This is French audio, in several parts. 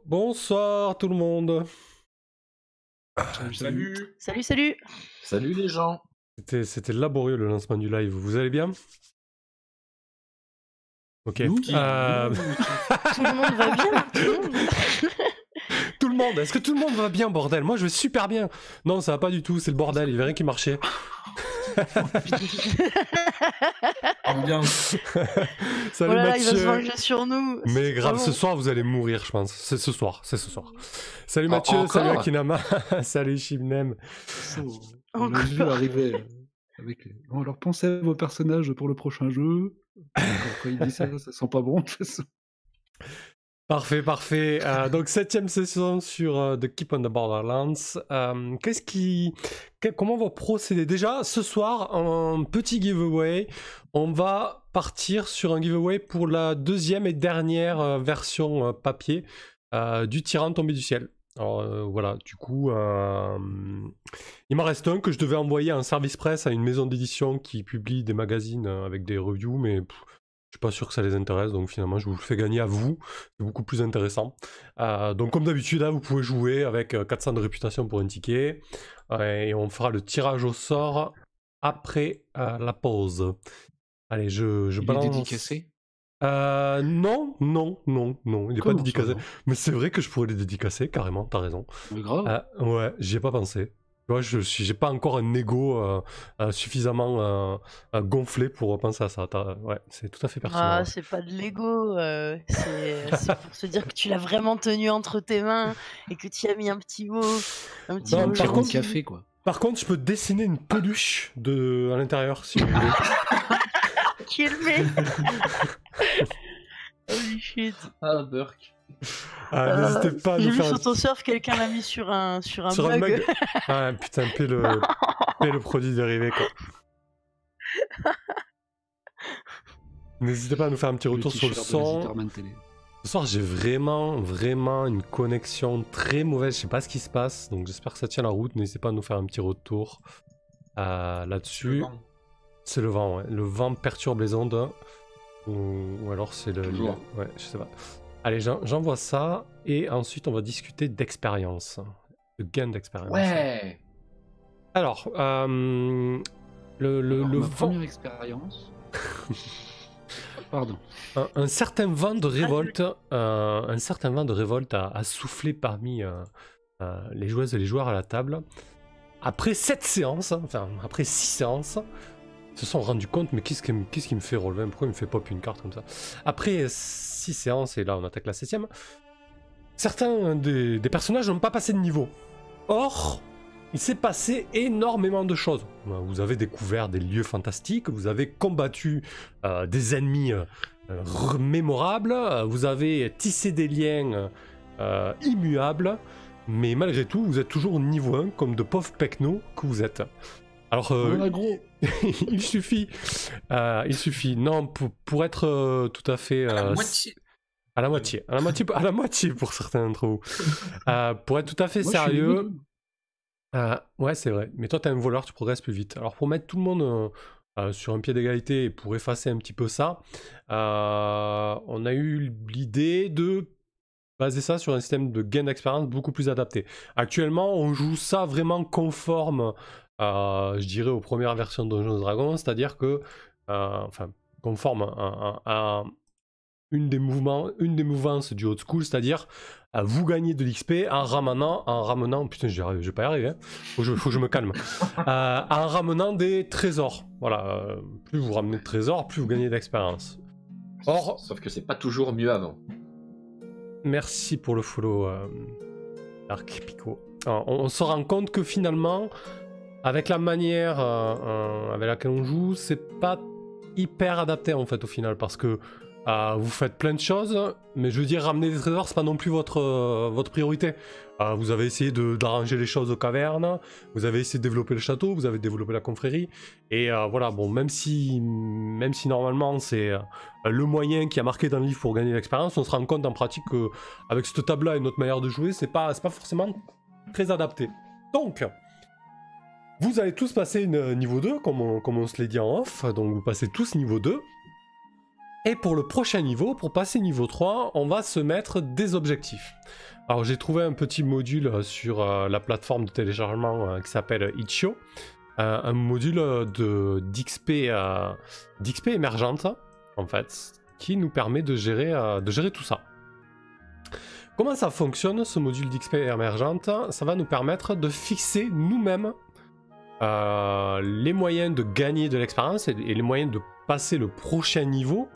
Bonsoir tout le monde. Salut. Salut. Salut les gens. C'était laborieux le lancement du live. Vous allez bien? Ok. Tout le monde va bien. Tout le monde. Est-ce que tout le monde va bien, bordel? Moi je vais super bien. Non, ça va pas du tout. C'est le bordel. Il y avait rien qui marchait. Ambiance. Salut Voilà, il va se Mathieu. venger sur nous. Mais grave, Vraiment. ce soir vous allez mourir, je pense. C'est ce soir. Salut Ah, Mathieu. encore Salut Akinama. Salut Shimnem. On l'a vu arriver avec les... Bon, alors pensez à vos personnages pour le prochain jeu. Quand il dit ça, ça sent pas bon de toute façon. Parfait. Donc 7ème session sur The Keep on the Borderlands. Comment on va procéder? Déjà, ce soir, un petit giveaway. On va partir sur un giveaway pour la deuxième et dernière version papier du Tyran tombé du ciel. Alors voilà, du coup, il m'en reste un que je devais envoyer en service presse à une maison d'édition qui publie des magazines avec des reviews, mais je suis pas sûr que ça les intéresse, donc finalement je vous le fais gagner à vous, c'est beaucoup plus intéressant. Donc comme d'habitude, là, vous pouvez jouer avec 400 de réputation pour un ticket, et on fera le tirage au sort après la pause. Allez, je balance... Il est dédicacé? Non, il est pas dédicacé. Ça, Mais c'est vrai que je pourrais les dédicacer, carrément, t'as raison. mais grave. Ouais, j'y ai pas pensé. Tu vois, j'ai pas encore un ego suffisamment gonflé pour penser à ça. Ouais, c'est tout à fait pertinent. Ah, Ouais. c'est pas de l'ego, c'est pour se dire que tu l'as vraiment tenu entre tes mains et que tu y as mis un petit mot Non, gentil. par contre- café quoi. Par contre, je peux dessiner une peluche à l'intérieur, si vous voulez. Qui est le mec. Holy shit. Ah, Burk. N'hésitez pas à J'ai nous vu faire sur ton surf, quelqu'un l'a mis sur un sur mug. un mug. Ah putain, paie le produit dérivé, quoi. N'hésitez pas à nous faire un petit retour sur le son. Ce soir, j'ai vraiment une connexion très mauvaise. Je sais pas ce qui se passe, donc j'espère que ça tient la route. N'hésitez pas à nous faire un petit retour là-dessus. C'est le vent, ouais. Le vent perturbe les ondes. Ou alors c'est le... Toujours. Ouais, je sais pas. Allez, j'envoie ça. Et ensuite, on va discuter d'expérience. De gain d'expérience. Ouais. Alors, le ma vent... première expérience. Pardon. Un certain vent de révolte, a soufflé parmi les joueuses et les joueurs à la table. Après 7 séances, après 6 séances, ils se sont rendus compte, mais qu'est-ce qui me fait relever? Pourquoi il me fait pop une carte comme ça? Après 6 séances, et là on attaque la 7ème, certains des personnages n'ont pas passé de niveau. Or, il s'est passé énormément de choses. Vous avez découvert des lieux fantastiques, vous avez combattu des ennemis mémorables, vous avez tissé des liens immuables, mais malgré tout, vous êtes toujours au niveau 1, comme de pauvres pecnos que vous êtes. Alors, Gros. il suffit, non, pour être tout à fait... Moitié. à la moitié pour certains d'entre vous. Pour être tout à fait sérieux... ouais, c'est vrai. Mais toi, t'es un voleur, tu progresses plus vite. Alors, pour mettre tout le monde sur un pied d'égalité et pour effacer un petit peu ça, on a eu l'idée de baser ça sur un système de gain d'expérience beaucoup plus adapté. Actuellement, on joue ça vraiment conforme, je dirais, aux premières versions de Donjons & Dragons, c'est-à-dire que, conforme à une des mouvances du old school, c'est-à-dire vous gagnez de l'XP en ramenant, putain, je vais pas y arriver, hein. faut que je me calme, en ramenant des trésors. Voilà, plus vous ramenez de trésors, plus vous gagnez d'expérience. Or, Sauf que c'est pas toujours mieux avant. merci pour le follow, Dark Pico. Alors, on se rend compte que finalement, avec la manière avec laquelle on joue, c'est pas hyper adapté en fait au final, parce que vous faites plein de choses, mais je veux dire, ramener des trésors, c'est pas non plus votre priorité. Vous avez essayé d'arranger les choses aux cavernes, vous avez essayé de développer le château, vous avez développé la confrérie, et voilà, bon, même si normalement c'est le moyen qui a marqué dans le livre pour gagner l'expérience, on se rend compte en pratique qu'avec cette table-là et notre manière de jouer, c'est pas forcément très adapté. Donc, vous allez tous passer niveau 2, comme on se l'est dit en off, donc vous passez tous niveau 2. Et pour le prochain niveau, pour passer niveau 3, on va se mettre des objectifs. Alors j'ai trouvé un petit module sur la plateforme de téléchargement qui s'appelle Itch.io, un module d'XP émergente, en fait, qui nous permet de gérer tout ça. Comment ça fonctionne, ce module d'XP émergente? Ça va nous permettre de fixer nous-mêmes les moyens de gagner de l'expérience et les moyens de passer le prochain niveau,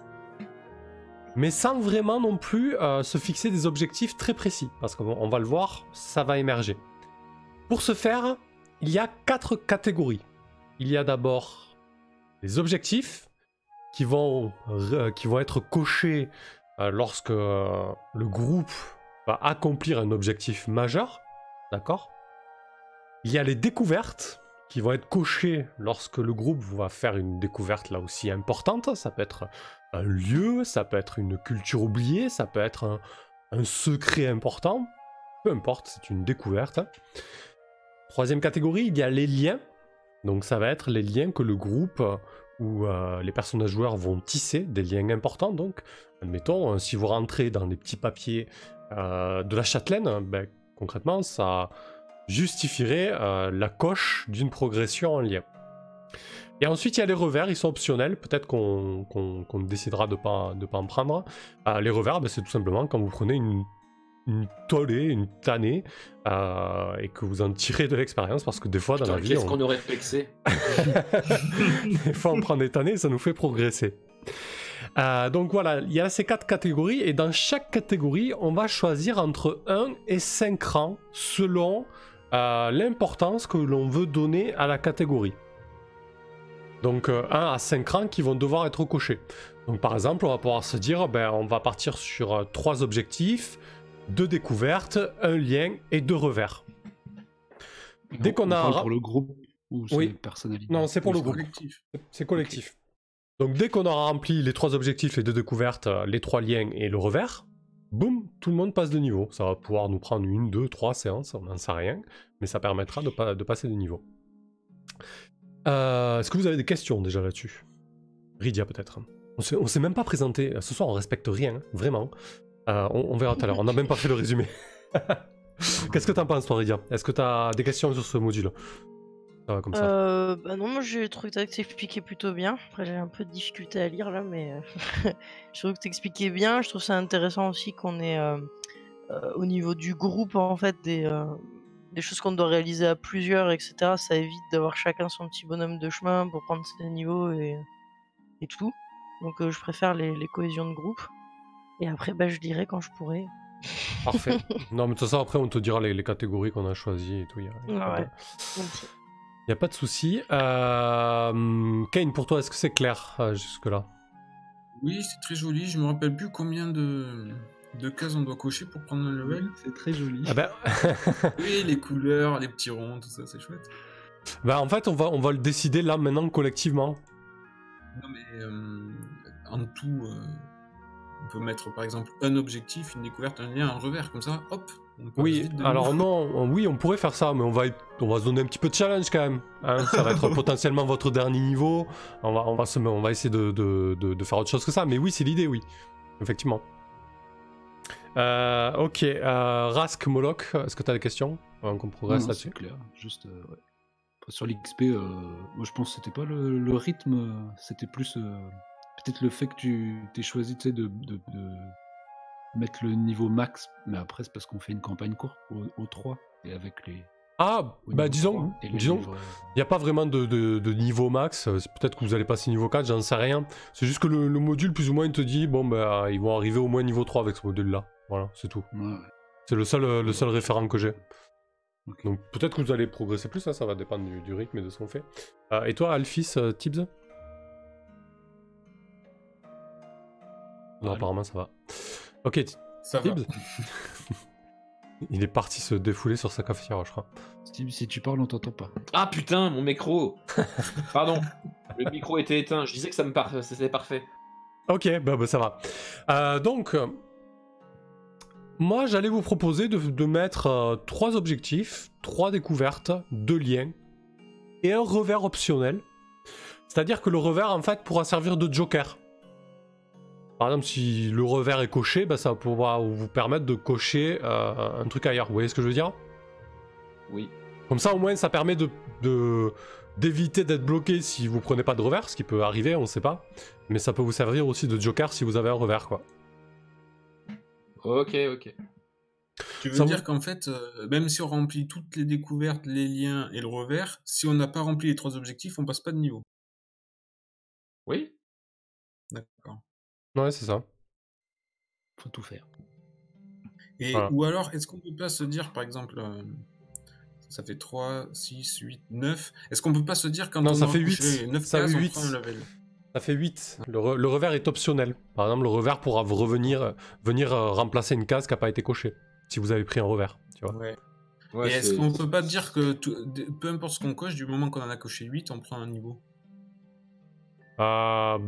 mais sans vraiment non plus se fixer des objectifs très précis, parce qu'on va le voir, ça va émerger. Pour ce faire, il y a 4 catégories. Il y a d'abord les objectifs qui vont être cochés lorsque le groupe va accomplir un objectif majeur, d'accord? Il y a les découvertes qui vont être cochées lorsque le groupe va faire une découverte là aussi importante. Ça peut être un lieu, ça peut être une culture oubliée, ça peut être un secret important. Peu importe, c'est une découverte. Troisième catégorie, il y a les liens. Donc ça va être les liens que le groupe ou les personnages joueurs vont tisser, des liens importants. Donc, admettons, si vous rentrez dans les petits papiers de la châtelaine, ben, concrètement, ça justifierait la coche d'une progression en lien. Et ensuite, il y a les revers, ils sont optionnels. Peut-être qu'on décidera de pas en prendre. Les revers, ben, c'est tout simplement quand vous prenez une tollée, une tannée, et que vous en tirez de l'expérience, parce que des fois, dans la vie... Qu'est-ce qu'on aurait flexé? Des fois, on prend des tannées, ça nous fait progresser. Donc voilà, il y a ces 4 catégories, et dans chaque catégorie, on va choisir entre 1 et 5 rangs, selon l'importance que l'on veut donner à la catégorie. Donc 1 à 5 rangs qui vont devoir être cochés. Donc par exemple, on va pouvoir se dire, ben, on va partir sur 3 objectifs, 2 découvertes, 1 lien et 2 revers. Dès qu'on a... pour le groupe ou c'est personnalisé? Non, c'est pour le groupe. C'est collectif. Okay. Donc dès qu'on aura rempli les 3 objectifs, les 2 découvertes, les 3 liens et le revers, boum, tout le monde passe de niveau. Ça va pouvoir nous prendre 1, 2, 3 séances, on n'en sait rien, mais ça permettra de passer de niveau. Est-ce que vous avez des questions déjà là-dessus? Rydia peut-être. On s'est même pas présenté. Ce soir on respecte rien, vraiment. On verra tout à l'heure, on n'a même pas fait le résumé. Qu'est-ce que t'en penses toi, Rydia? Est-ce que t'as des questions sur ce module? Ça va comme ça. Bah non, moi j'ai trouvé que t'expliquais plutôt bien. Après j'ai un peu de difficulté à lire là, mais je trouve que t'expliquais bien. Je trouve ça intéressant aussi qu'on ait au niveau du groupe en fait des choses qu'on doit réaliser à plusieurs, etc. Ça évite d'avoir chacun son petit bonhomme de chemin pour prendre ses niveaux et tout. Donc je préfère les cohésions de groupe. Et après, bah, je dirai quand je pourrai. Parfait. Non, mais de toute façon, après, on te dira les catégories qu'on a choisies et tout. Il n'y a pas de souci. Kane, pour toi, est-ce que c'est clair jusque-là? Oui, c'est très joli. Je me rappelle plus combien de cases on doit cocher pour prendre un level. C'est très joli. Ah ben... Oui, les couleurs, les petits ronds, tout ça, c'est chouette. Bah, en fait, on va le décider là, maintenant, collectivement. Non, mais en tout... on peut mettre par exemple un objectif, une découverte, un lien, un revers, comme ça, hop. Oui, alors non, oui, on pourrait faire ça, mais on va se donner un petit peu de challenge quand même. Hein. Ça va être potentiellement votre dernier niveau. On va essayer de faire autre chose que ça, mais oui, c'est l'idée, oui, effectivement. Ok, Rask, Moloch, est-ce que tu as des questions avant qu'on progresse là-dessus? C'est clair, juste ouais. Sur l'XP, moi je pense que c'était pas le rythme, c'était plus peut-être le fait que tu t'es choisi de mettre le niveau max, mais après c'est parce qu'on fait une campagne courte au 3 et avec les... Ah, bah disons, il n'y a pas vraiment de niveau max, peut-être que vous allez passer niveau 4, j'en sais rien. C'est juste que le module plus ou moins il te dit, bon bah ils vont arriver au moins niveau 3 avec ce module là, voilà, c'est tout. Ouais. C'est le seul référent que j'ai. Okay. Donc peut-être que vous allez progresser plus, hein, ça va dépendre du rythme et de ce qu'on fait. Et toi Alphys, Tibbs? Non, apparemment ça va. Ok, ça Tibbs. Il est parti se défouler sur sa cafetière, je crois. Tibbs, si tu parles, on t'entend pas. Ah putain, mon micro. Pardon, le micro était éteint. Je disais que c'était parfait. Ok, bah ça va. Donc, moi j'allais vous proposer de mettre 3 objectifs, 3 découvertes, 2 liens et un revers optionnel. C'est-à-dire que le revers en fait pourra servir de joker. Par exemple, si le revers est coché, bah, ça va pouvoir vous permettre de cocher un truc ailleurs. Vous voyez ce que je veux dire? Oui. Comme ça, au moins, ça permet d'éviter d'être bloqué si vous prenez pas de revers, ce qui peut arriver, on ne sait pas. Mais ça peut vous servir aussi de joker si vous avez un revers, quoi. Ok. Tu veux Ça dire vous- qu'en fait, même si on remplit toutes les découvertes, les liens et le revers, si on n'a pas rempli les 3 objectifs, on passe pas de niveau. Oui. D'accord. Ouais, c'est ça. Faut tout faire. Et Voilà. ou alors, est-ce qu'on peut pas se dire, par exemple, ça fait 3, 6, 8, 9. Est-ce qu'on peut pas se dire quand Non, on ça aura fait couché 8. 9 Ça cases, fait on 8. prend un level? Ça fait 8. Le revers est optionnel. Par exemple, le revers pourra venir remplacer une case qui n'a pas été cochée. Si vous avez pris un revers, tu vois. Ouais. Ouais, Et est-ce c'est- qu'on peut pas dire que peu importe ce qu'on coche, du moment qu'on en a coché 8, on prend un niveau? Bah...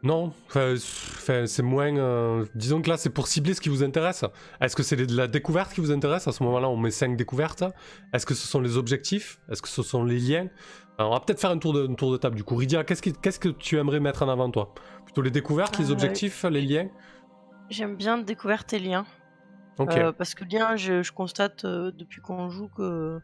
Non, c'est moins... disons que là, c'est pour cibler ce qui vous intéresse. Est-ce que c'est de la découverte qui vous intéresse? À ce moment-là, on met 5 découvertes. Est-ce que ce sont les objectifs? Est-ce que ce sont les liens? Alors, on va peut-être faire un tour de table, du coup. Rydia, qu'est-ce que tu aimerais mettre en avant, toi? Plutôt les découvertes, les objectifs, les liens? J'aime bien découverte et lien. Ok. Parce que lien, je constate depuis qu'on joue que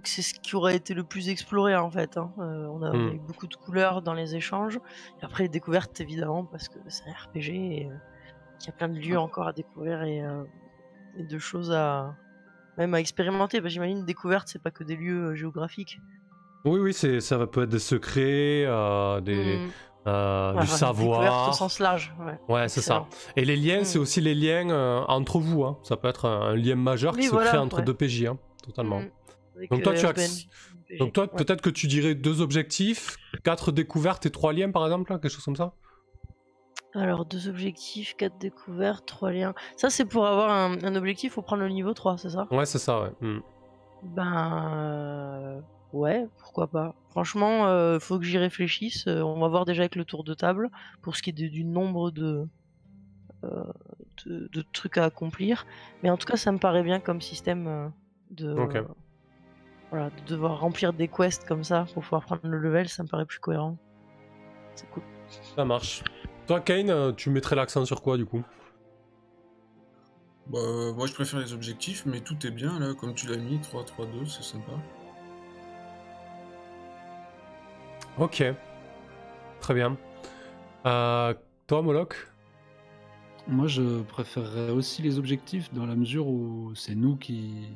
c'est ce qui aurait été le plus exploré en fait. Hein. On a eu beaucoup de couleurs dans les échanges. Et après les découvertes évidemment parce que c'est un RPG et qu'il y a plein de lieux encore à découvrir et de choses même à expérimenter. Bah, j'imagine découverte c'est pas que des lieux géographiques. Oui, ça peut être des secrets, Voilà, du découverte au savoir. sens large. Ouais, c'est ça. Excellent. Et les liens, c'est aussi les liens entre vous. Hein. Ça peut être un lien majeur Oui, qui se voilà, crée entre ouais. deux PJ, hein, totalement. Avec, Donc toi, tu RPN, Donc toi, ouais. peut-être que tu dirais 2 objectifs, 4 découvertes et 3 liens, par exemple, là, quelque chose comme ça? Alors 2 objectifs, 4 découvertes, 3 liens. Ça c'est pour avoir un objectif, faut prendre le niveau 3, c'est ça? Ouais, c'est ça, ouais. Ben ouais, pourquoi pas. Franchement, faut que j'y réfléchisse. On va voir déjà avec le tour de table pour ce qui est du nombre de trucs à accomplir. Mais en tout cas, ça me paraît bien comme système Ok. voilà, de devoir remplir des quests comme ça pour pouvoir prendre le level, ça me paraît plus cohérent. C'est cool. Ça marche. Toi, Kane, tu mettrais l'accent sur quoi, du coup? Bah, moi je préfère les objectifs, mais tout est bien là, comme tu l'as mis, 3, 3, 2, c'est sympa. Ok. Très bien. Toi, Moloch? Moi, je préférerais aussi les objectifs dans la mesure où c'est nous qui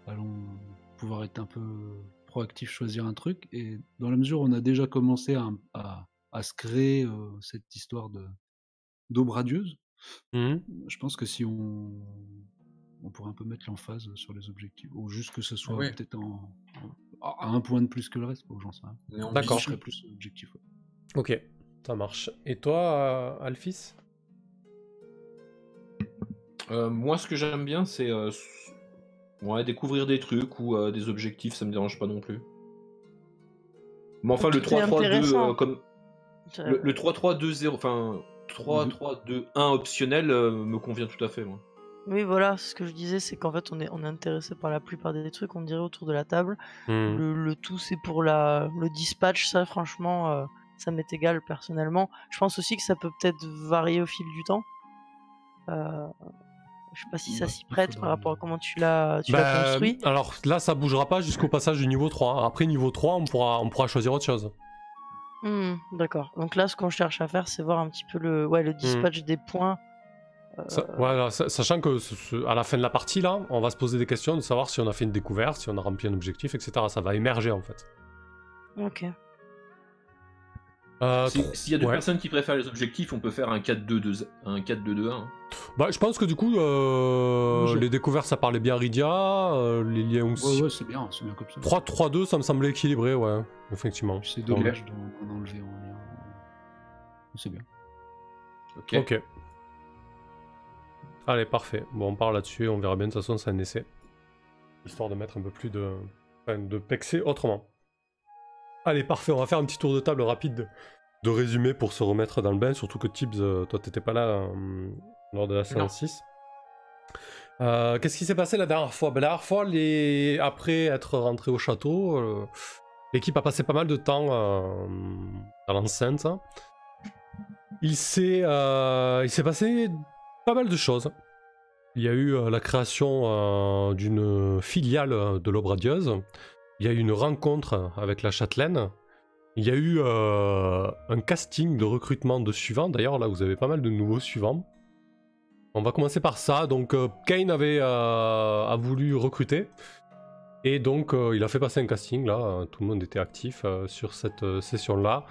allons pouvoir être un peu proactifs, choisir un truc. Et dans la mesure où on a déjà commencé à se créer cette histoire d'eau radieuse, je pense que si on pourrait un peu mettre l'emphase sur les objectifs, ou juste que ce soit Ouais. peut-être à un point de plus que le reste, j'en sais rien. Mais on D'accord. Je serais plus objectif. Ouais. Ok, ça marche. Et toi, Alphys? Moi, ce que j'aime bien, c'est ouais, découvrir des trucs ou des objectifs, ça me dérange pas non plus. Mais enfin, le Tout est 3-3-2, intéressant. comme le 3-3-2-0, enfin 3-3-2-1 optionnel me convient tout à fait, moi. Oui, voilà, ce que je disais, c'est qu'en fait, on est intéressé par la plupart des trucs, on dirait autour de la table. Le tout, c'est pour le dispatch, ça, franchement, ça m'est égal personnellement. Je pense aussi que ça peut peut-être varier au fil du temps. Je sais pas si ça Ouais, s'y prête faudra- par rapport à comment tu l'as Bah, construit. alors là, ça bougera pas jusqu'au passage du niveau 3. Après niveau 3, on pourra choisir autre chose. D'accord. Donc là, ce qu'on cherche à faire, c'est voir un petit peu le dispatch des points. Voilà, sachant que à la fin de la partie, là, on va se poser des questions de savoir si on a fait une découverte, si on a rempli un objectif, etc. Ça va émerger en fait. Ok. S'il y a deux ouais. personnes qui préfèrent les objectifs, on peut faire un 4-2-2, un 4-2-2-1. hein. Bah, je pense que du coup, les découvertes, ça parlait bien à Rydia, les liens aussi. Ouais, c'est bien comme ça. 3-3-2, ça me semblait équilibré, ouais, effectivement. C'est dommage d'en enlever en lien. C'est bien. Ok. Allez, parfait. Bon, on part là-dessus, on verra bien, de toute façon, c'est un essai. Histoire de mettre un peu plus de pexer autrement. Allez, parfait, on va faire un petit tour de table rapide de résumé pour se remettre dans le bain, surtout que Tibbs, toi, t'étais pas là lors de la séance 6. Qu'est-ce qui s'est passé la dernière fois? La dernière fois, après être rentré au château, l'équipe a passé pas mal de temps dans l'enceinte. il s'est passé pas mal de choses. Il y a eu la création d'une filiale de l'Aube radieuse. Il y a eu une rencontre avec la châtelaine. Il y a eu un casting de recrutement de suivants. D'ailleurs, là, vous avez pas mal de nouveaux suivants. On va commencer par ça. Donc, Kane a voulu recruter. Et donc, il a fait passer un casting, là. Tout le monde était actif sur cette session-là.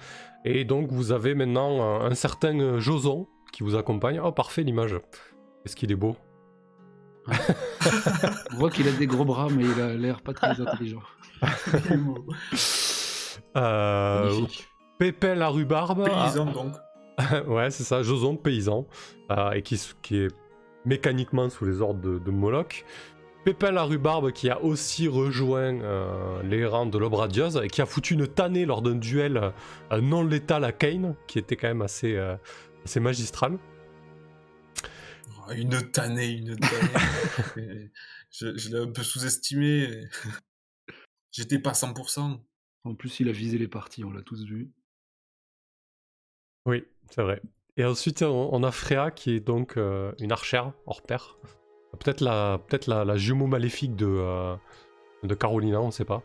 Et donc, vous avez maintenant un certain Joson qui vous accompagne. Oh, parfait, l'image. Est-ce qu'il est beau? On voit qu'il a des gros bras, mais il a l'air pas très intelligent. Magnifique. Pépin la rhubarbe. Paysan donc. Ouais, c'est ça, Joson, paysan. Et qui est mécaniquement sous les ordres de Moloch. Pépin la rhubarbe qui a aussi rejoint les rangs de l'Aube radieuse et qui a foutu une tannée lors d'un duel non létal à Kane, qui était quand même assez magistral. Oh, une tannée. Je l'ai un peu sous-estimé. J'étais pas 100%. En plus, il a visé les parties, on l'a tous vu. Oui, c'est vrai. Et ensuite, on a Freya qui est donc une archère hors pair. Peut-être la jumeau maléfique de Carolina, on ne sait pas.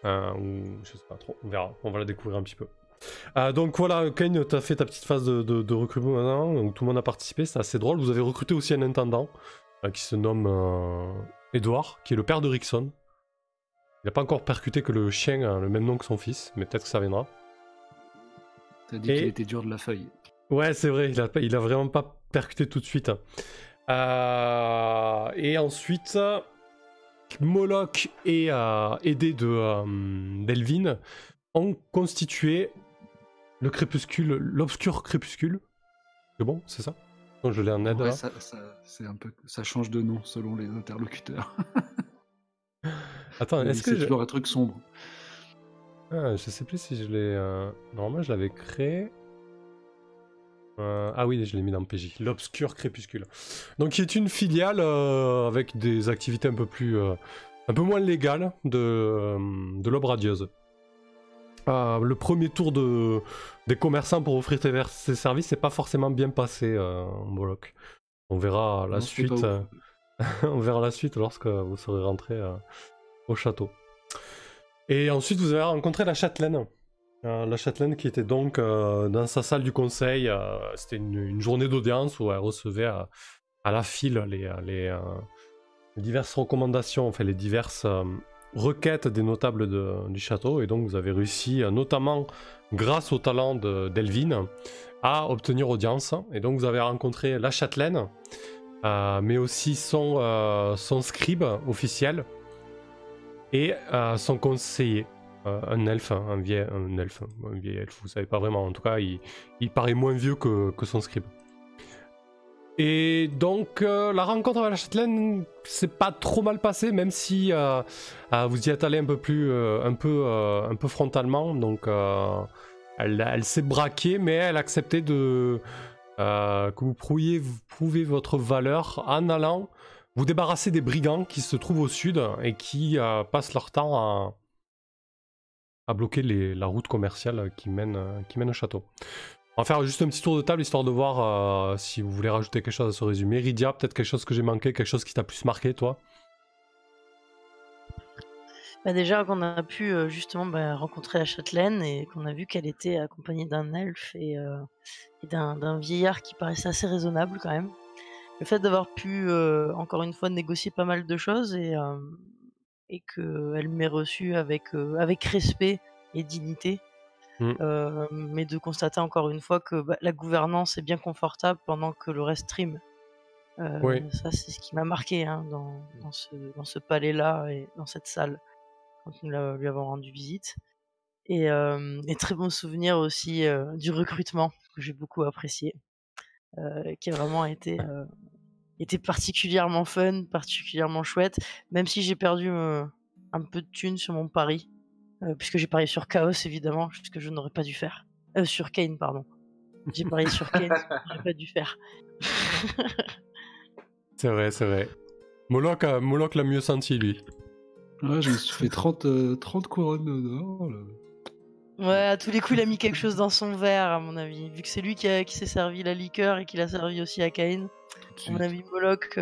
Ou je sais pas trop, on verra, on va la découvrir un petit peu. Donc voilà, Kane, tu as fait ta petite phase de recrutement maintenant, où tout le monde a participé, c'est assez drôle. Vous avez recruté aussi un intendant qui se nomme Edouard, qui est le père de Rickson. Il n'a pas encore percuté que le chien a le même nom que son fils, mais peut-être que ça viendra. T'as dit qu'il était dur de la feuille. Ouais, c'est vrai, il a vraiment pas percuté tout de suite. Et ensuite, Moloch et aidé d'Elvin ont constitué le crépuscule, l'obscur crépuscule. C'est bon, c'est ça? Donc, je l'ai en aide Ouais, là. c'est un peu, ça change de nom selon les interlocuteurs. Attends, est-ce que c'est toujours un truc sombre. Je sais plus si je l'ai. Normalement, je l'avais créé. Ah oui, je l'ai mis dans le PJ. L'obscur crépuscule. Donc, qui est une filiale avec des activités un peu moins légales de l'Aube radieuse. Le premier tour des commerçants pour offrir ces services n'est pas forcément bien passé en Moloch. On verra la suite. On verra la suite lorsque vous serez rentré au château. Et ensuite, vous avez rencontré la châtelaine. La châtelaine qui était donc dans sa salle du conseil. C'était une journée d'audience où elle recevait à la file les diverses recommandations, enfin les diverses requêtes des notables du château. Et donc vous avez réussi, notamment grâce au talent d'Elvin, à obtenir audience. Et donc vous avez rencontré la châtelaine, mais aussi son scribe officiel et son conseiller. Un elfe, un vieil elfe, vous savez pas vraiment, en tout cas il paraît moins vieux que son scribe. Et donc la rencontre avec la châtelaine s'est pas trop mal passée, même si vous y êtes allé un peu frontalement, donc elle s'est braquée, mais elle acceptait que vous prouviez votre valeur en allant vous débarrasser des brigands qui se trouvent au sud et qui passent leur temps à bloquer la route commerciale qui mène au château. On va faire juste un petit tour de table histoire de voir si vous voulez rajouter quelque chose à ce résumé. Rydia, peut-être quelque chose que j'ai manqué, quelque chose qui t'a plus marqué, toi? Déjà qu'on a pu justement rencontrer la châtelaine et qu'on a vu qu'elle était accompagnée d'un elfe et d'un vieillard qui paraissait assez raisonnable quand même. Le fait d'avoir pu encore une fois négocier pas mal de choses et qu'elle m'ait reçu avec respect et dignité. Mais de constater encore une fois que la gouvernance est bien confortable pendant que le reste trime. Oui. Ça, c'est ce qui m'a marqué dans ce palais-là et dans cette salle quand nous lui avons rendu visite. Et très bon souvenir aussi du recrutement que j'ai beaucoup apprécié, qui a vraiment été particulièrement fun, particulièrement chouette, même si j'ai perdu un peu de thunes sur mon pari. Puisque j'ai parié sur Chaos évidemment, ce que je n'aurais pas dû faire. Sur Kane, pardon. J'ai parié sur Kane, ce que j'aurais pas dû faire. C'est vrai. Moloch l'a mieux senti, lui. Ouais, je me suis fait 30 couronnes d'or. Ouais, à tous les coups, il a mis quelque chose dans son verre, à mon avis. Vu que c'est lui qui s'est servi la liqueur et qu'il a servi aussi à Caïn. Tout de À mon suite. avis, Moloch,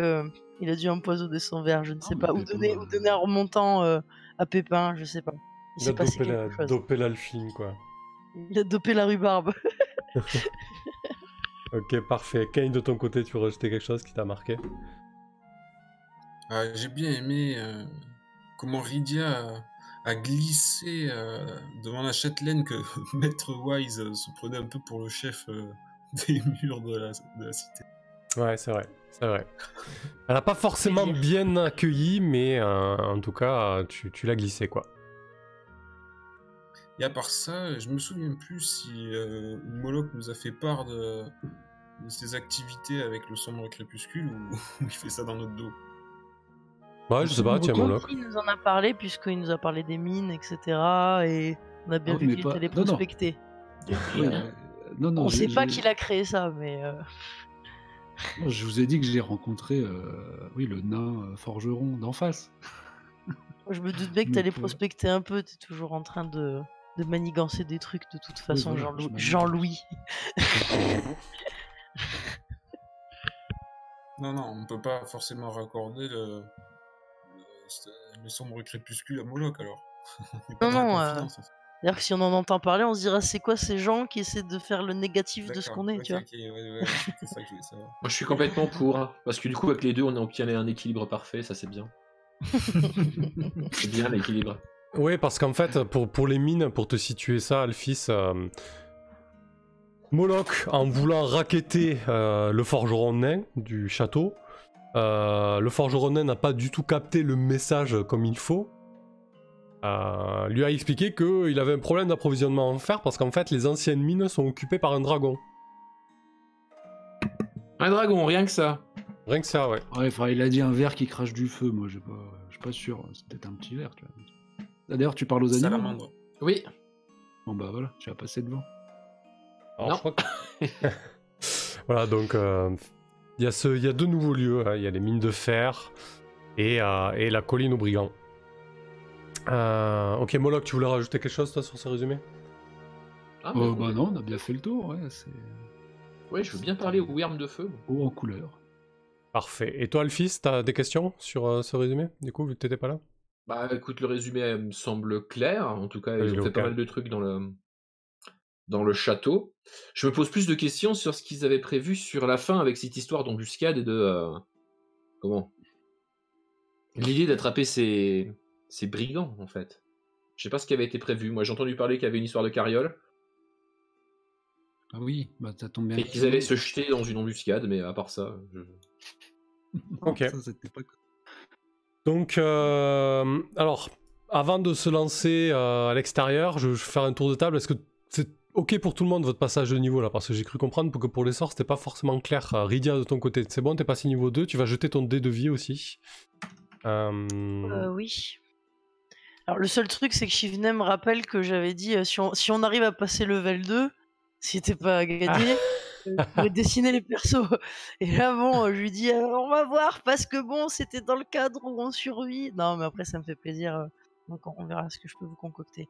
il a dû empoisonner son verre, je ne sais mais pas. Ou Pépin, donner un remontant à Pépin, je sais pas. Il Il a s'est passé dopé, quelque chose. dopé l'alchime, quoi. Il a dopé la rhubarbe. Ok, parfait. Kane, de ton côté, tu veux rajouter quelque chose qui t'a marqué? J'ai bien aimé comment Rydia a glissé devant la châtelaine que Maître Wise se prenait un peu pour le chef des murs de la cité. Ouais, c'est vrai. C'est vrai. Elle n'a pas forcément bien accueilli, mais en tout cas, tu l'as glissé, quoi. Et à part ça, je me souviens plus si Moloch nous a fait part de ses activités avec le sombre crépuscule ou il fait ça dans notre dos. Ouais, je sais pas, tiens, Quoi Moloch. Il nous en a parlé, puisqu'il nous a parlé des mines, etc. Et on a bien Ah, vu mais qu'il pas- était allé non, non. prospecter. Oui, non, On sait pas j'ai- qu'il a créé ça, mais... non, je vous ai dit que j'ai rencontré oui, le nain forgeron d'en face. Je me doute bien que Mais t'allais pas- prospecter un peu, t'es toujours en train de manigancer des trucs de toute façon, voilà, je manigance. Jean-Louis. Non, on peut pas forcément raccorder le sombre crépuscule à Moloch alors. On est pas Non, dans la non, confidence, en fait. C'est-à-dire que si on en entend parler, on se dira c'est quoi ces gens qui essaient de faire le négatif de ce D'accord, qu'on est, ok, tu vois. ok, ouais, c'était ça que je voulais savoir. Moi, je suis complètement pour, parce que du coup, avec les deux, on obtient un équilibre parfait, ça c'est bien. C'est bien l'équilibre. Oui, parce qu'en fait, pour les mines, pour te situer ça, Alphys, Moloch, en voulant racketter le forgeron nain du château, le forgeron nain n'a pas du tout capté le message comme il faut. Lui a expliqué qu'il avait un problème d'approvisionnement en fer parce qu'en fait, les anciennes mines sont occupées par un dragon. Un dragon, rien que ça. Rien que ça, ouais. Ouais, enfin, il a dit un verre qui crache du feu, moi je suis pas sûr, c'est peut-être un petit verre, tu vois. D'ailleurs, tu parles aux animaux? Salamandre. Oui. Bon bah voilà, tu vas passer devant. Alors, Non. je crois que... Voilà, donc il y a deux nouveaux lieux. Il y a les mines de fer et la colline aux brigands. Ok, Moloch, tu voulais rajouter quelque chose, toi, sur ce résumé? Ah, Bah non, on a bien fait le tour, ouais, c'est ouais, je veux bien parler aux Wyrm de feu. haut en couleur. Parfait. Et toi, Alphys, t'as des questions sur ce résumé, du coup, vu que t'étais pas là? Bah écoute, le résumé me semble clair. En tout cas, Oui, ils ont fait pas local. mal de trucs dans le château. Je me pose plus de questions sur ce qu'ils avaient prévu sur la fin avec cette histoire d'embuscade et de... comment l'idée d'attraper ces brigands, en fait. Je sais pas ce qui avait été prévu. Moi, j'ai entendu parler qu'il y avait une histoire de carriole Ah oui, bah ça tombe bien. et qu'ils allaient se jeter dans une embuscade, mais à part ça... Ok. Ça, c'était pas... Donc, alors, avant de se lancer à l'extérieur, je vais faire un tour de table. Est-ce que c'est ok pour tout le monde votre passage de niveau là? Parce que j'ai cru comprendre que pour les sorts, c'était pas forcément clair. Rydia, de ton côté, c'est bon, t'es passé niveau 2, tu vas jeter ton dé de vie aussi. Oui. Alors le seul truc, c'est que Shivnem me rappelle que j'avais dit si on arrive à passer level 2, si c'était pas gagné, je pourrais dessiner les persos. Et là, bon, je lui dis on va voir, parce que bon, c'était dans le cadre où on survit. Non, mais après, ça me fait plaisir. Donc on verra ce que je peux vous concocter.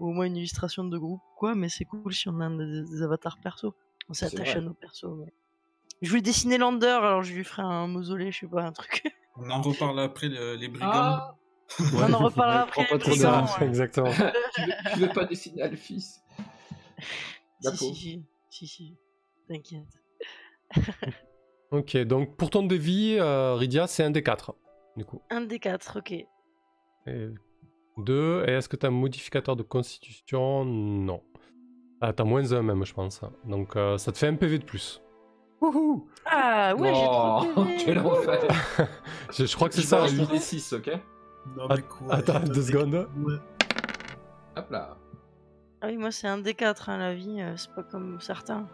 Ou au moins une illustration de groupe, quoi, mais c'est cool si on a des avatars perso. On s'attache vrai. à nos persos. Ouais. Je voulais dessiner Lander, alors je lui ferai un mausolée, je sais pas, un truc. On en reparle après les brigands. Ah On en reparlera Ouais, après. prends pas les trop brigands, d'avance. ouais. Exactement. tu veux pas dessiner Alphys? La pauvre. Si, t'inquiète. Ok, donc pour ton dé de vie, Rydia, c'est un des 4, du coup. Un des 4, ok. Et 2, et est-ce que t'as un modificateur de constitution? Non. Ah, t'as moins 1 même, je pense. Donc ça te fait un PV de plus. Wouhou! Ah ouais, j'ai Oh, trop PV. quel enfer. Je crois que c'est Je ça. balance lui. des 6, ok? Non, Att- mais quoi? Attends, j'ai 2 pas secondes. Ouais. Hop là. Ah oui, moi c'est un des 4, hein, la vie, c'est pas comme certains.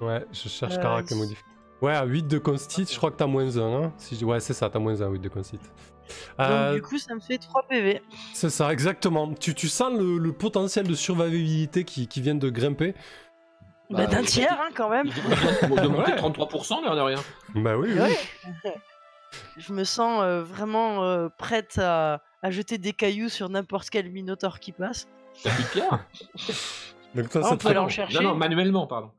Ouais, je cherche Euh, Karak et modifie. Ouais, à 8 de constit, je crois que t'as moins 1. Hein, si je... Ouais, c'est ça, t'as moins 1, 8 de constit. Donc du coup, ça me fait 3 PV. C'est ça, exactement. Tu sens le potentiel de survivabilité qui vient de grimper. Bah, d'un il tiers, va- hein, quand même. Il va monter Ouais. 33%, l'air de rien. Bah oui, oui. Ouais. Je me sens vraiment prête à jeter des cailloux sur n'importe quel minotaure qui passe. T'as plus de pierre? Donc toi, Ah, ça on te peut fait... aller en chercher. Non, manuellement, pardon.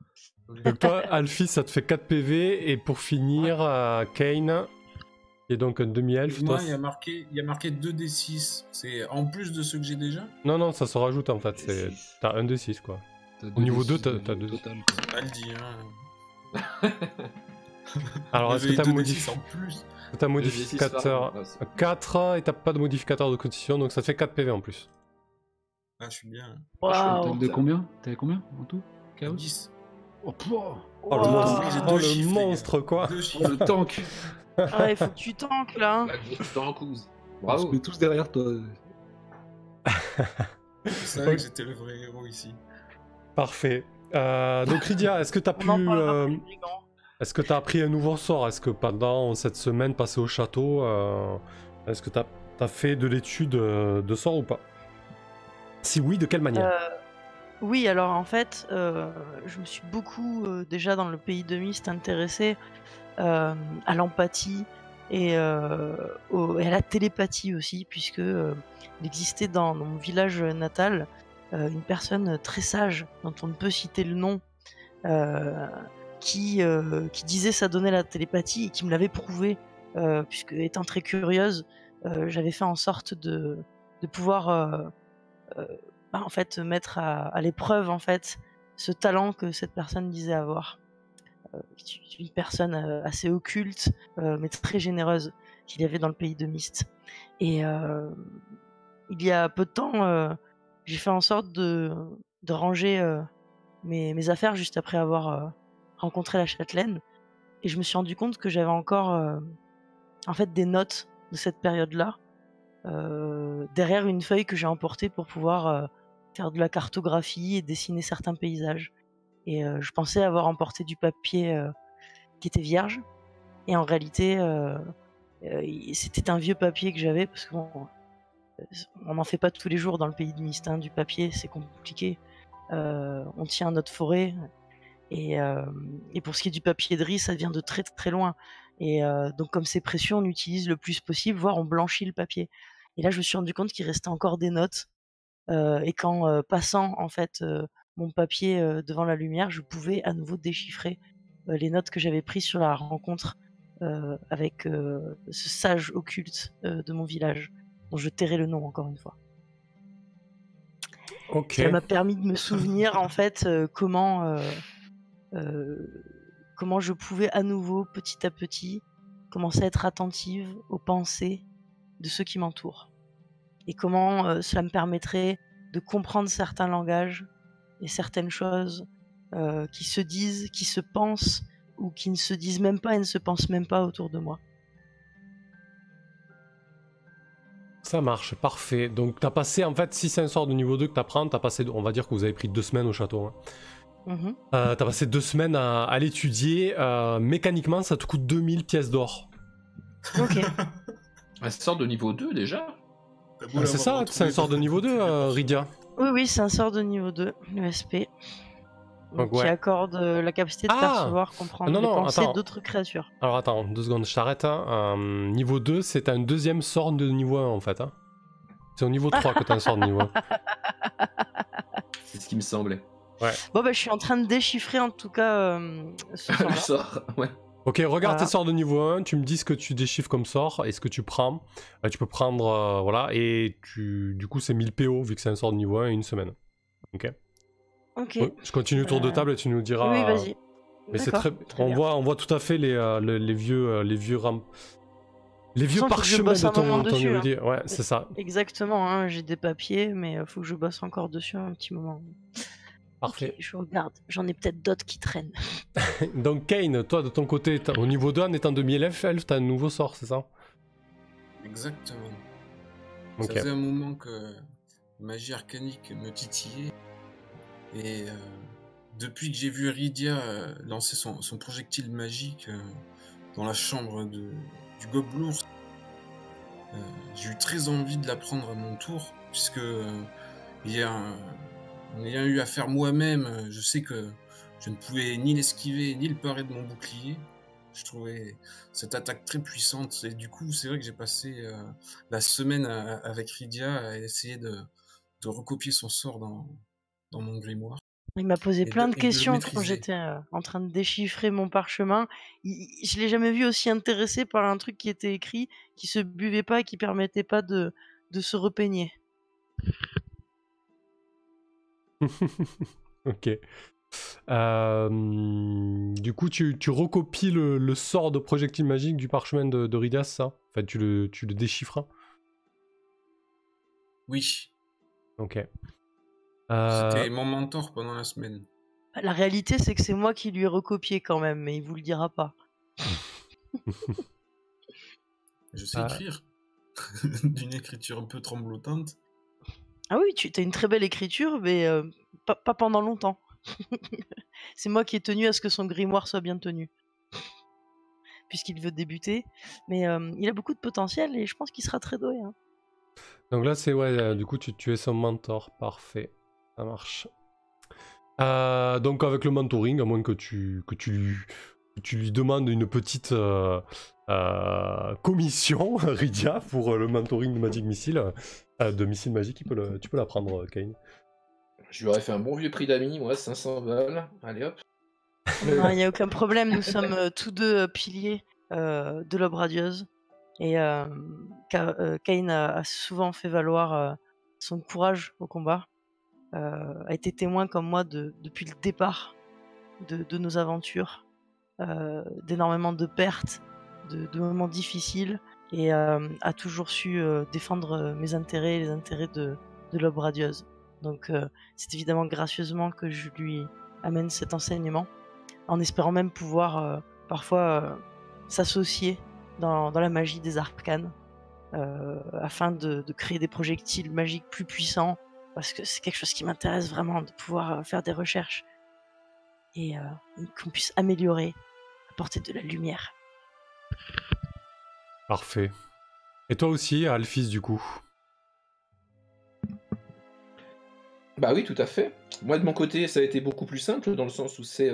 Donc toi, Alphys, ça te fait 4 PV, et pour finir, Kane, qui est donc un demi-elfe, Moi, toi... il y a marqué 2d6. C'est en plus de ceux que j'ai déjà? Non, ça se rajoute en fait, c'est... T'as un D6 quoi. T'as Au niveau 2, 2d6 t'as de 2. total. C'est mal dit, hein. Alors, est-ce que J'avais t'as 2d6 en plus. modificateur Ouais, c'est- 4 et t'as pas de modificateur de constitution, donc ça te fait 4 PV en plus. Ah, je suis bien. Waouh. Total de combien? T'avais combien en tout? À Chaos 10. Oh, pouah. Oh le Waouh. monstre, J'ai oh, deux le chiffres, les gars. monstre quoi. 2 Oh, chiffres. le tank. Ah, il faut que tu tankes là. La grosse tankouse. On se Bravo. met tous derrière toi. Je savais que j'étais le vrai héros ici. Parfait. Donc Rydia, est-ce que t'as pu... On en parlera pour les brigands. Est-ce que t'as appris un nouveau sort? Est-ce que pendant cette semaine passée au château, est-ce que t'as fait de l'étude de sort ou pas? Si oui, de quelle manière? Oui, alors en fait, je me suis beaucoup déjà dans le pays de Mist intéressée à l'empathie et à la télépathie aussi, puisque il existait dans mon village natal une personne très sage dont on ne peut citer le nom, qui disait ça donnait la télépathie et qui me l'avait prouvé, puisque étant très curieuse, j'avais fait en sorte de pouvoir en fait mettre à l'épreuve en fait ce talent que cette personne disait avoir. Une personne assez occulte, mais très généreuse qu'il y avait dans le pays de Mist. Et il y a peu de temps, j'ai fait en sorte de ranger mes affaires juste après avoir rencontré la châtelaine. Et je me suis rendu compte que j'avais encore en fait des notes de cette période-là derrière une feuille que j'ai emportée pour pouvoir faire de la cartographie et dessiner certains paysages. Et je pensais avoir emporté du papier qui était vierge. Et en réalité, c'était un vieux papier que j'avais parce que bon, on n'en fait pas tous les jours dans le pays de Mist, hein, du papier, c'est compliqué. On tient notre forêt. Et pour ce qui est du papier de riz, ça vient de très très loin. Et donc comme c'est précieux, on utilise le plus possible, voire on blanchit le papier. Et là, je me suis rendu compte qu'il restait encore des notes. Et qu'en passant en fait mon papier devant la lumière, je pouvais à nouveau déchiffrer les notes que j'avais prises sur la rencontre avec ce sage occulte de mon village, dont je tairai le nom encore une fois. Ok. Ça m'a permis de me souvenir en fait comment je pouvais à nouveau petit à petit commencer à être attentive aux pensées de ceux qui m'entourent. Et comment cela me permettrait de comprendre certains langages et certaines choses qui se disent, qui se pensent, ou qui ne se disent même pas et ne se pensent même pas autour de moi. Ça marche, parfait. Donc t'as passé, en fait, si c'est un sort de niveau 2 que t'apprends, t'as passé, on va dire que vous avez pris 2 semaines au château. Hein. Mhm. T'as passé 2 semaines à l'étudier. Mécaniquement, ça te coûte 2000 pièces d'or. Ok. Un sort de niveau 2 déjà? T'as beau C'est l'avoir ça, retrouvé c'est un sort de dans niveau 2, toutes les portions. Rydia. Oui, c'est un sort de niveau 2, l'ESP. Donc, Qui ouais. accorde la capacité de Ah percevoir, comprendre Non, les non, pensées attends. d'autres créatures. Alors attends, 2 secondes, je t'arrête. Hein. Niveau 2, c'est un deuxième sort de niveau 1 en fait. Hein. C'est au niveau 3 que t'as un sort de niveau 1. C'est ce qui me semblait. Bon, bah, je suis en train de déchiffrer en tout cas ce Le sort-là. sort, ouais. Ok, regarde Voilà. tes sorts de niveau 1, tu me dis ce que tu déchiffres comme sort et ce que tu prends. Tu peux prendre, voilà, et du coup c'est 1000 PO vu que c'est un sort de niveau 1 et une semaine. Ok. Ok. Ouais, je continue le tour de Bah, table et tu nous diras. Oui, vas-y. Mais c'est D'accord, très. bien. On voit tout à fait les vieux les vieux toute façon, faut que je parchemins bosse de un moment ton dessus, érudit. Ouais, c'est ça. Exactement, hein, j'ai des papiers, mais faut que je bosse encore dessus un petit moment. Parfait. Ok, je regarde, j'en ai peut-être d'autres qui traînent. Donc Kane, toi de ton côté, au niveau 2 en étant demi-elfe, t'as un nouveau sort, c'est ça? Exactement. Ok. Ça faisait un moment que magie arcanique me titillait. Et depuis que j'ai vu Rydia lancer son projectile magique dans la chambre du gobelours, j'ai eu très envie de l'apprendre à mon tour, puisque en ayant eu affaire moi-même, je sais que je ne pouvais ni l'esquiver ni le parer de mon bouclier. Je trouvais cette attaque très puissante et du coup c'est vrai que j'ai passé la semaine avec Rydia à essayer de recopier son sort dans mon grimoire. Il m'a posé plein de et de le questions quand maîtriser. j'étais en train de déchiffrer mon parchemin. Je l'ai jamais vu aussi intéressé par un truc qui était écrit, qui se buvait pas et qui permettait pas de se repeigner. Ok. Du coup, tu recopies le sort de projectile magique du parchemin de Ridas, ça? Enfin, tu le déchiffres, hein? Oui, Ok. c'était mon mentor pendant la semaine. La réalité, c'est que c'est moi qui lui ai recopié quand même, mais il vous le dira pas. Je sais écrire d'une écriture un peu tremblotante. Ah oui, tu as une très belle écriture, mais pas pendant longtemps. C'est moi qui ai tenu à ce que son grimoire soit bien tenu. Puisqu'il veut débuter. Mais il a beaucoup de potentiel et je pense qu'il sera très doué. Hein. Donc là, c'est du coup, tu es son mentor. Parfait. Ça marche. Donc avec le mentoring, à moins que tu lui demandes une petite commission, Rydia, pour le mentoring de Magic Missile, de Missile Magique, tu peux la prendre, Kane. Je lui aurais fait un bon vieux prix d'amis, moi, 500 balles. Allez hop. Non, il n'y a aucun problème. Nous sommes tous deux piliers de l'aube radieuse. Et Kane a souvent fait valoir son courage au combat. A été témoin comme moi depuis le départ de nos aventures. D'énormément de pertes, de moments difficiles. Et a toujours su défendre mes intérêts et les intérêts de l'aube radieuse. Donc c'est évidemment gracieusement que je lui amène cet enseignement, en espérant même pouvoir parfois s'associer dans la magie des arcanes, afin de créer des projectiles magiques plus puissants, parce que c'est quelque chose qui m'intéresse vraiment, de pouvoir faire des recherches et qu'on puisse améliorer, apporter de la lumière. Parfait. Et toi aussi, Alphys, du coup? Bah oui, tout à fait. Moi, de mon côté, ça a été beaucoup plus simple, dans le sens où c'est...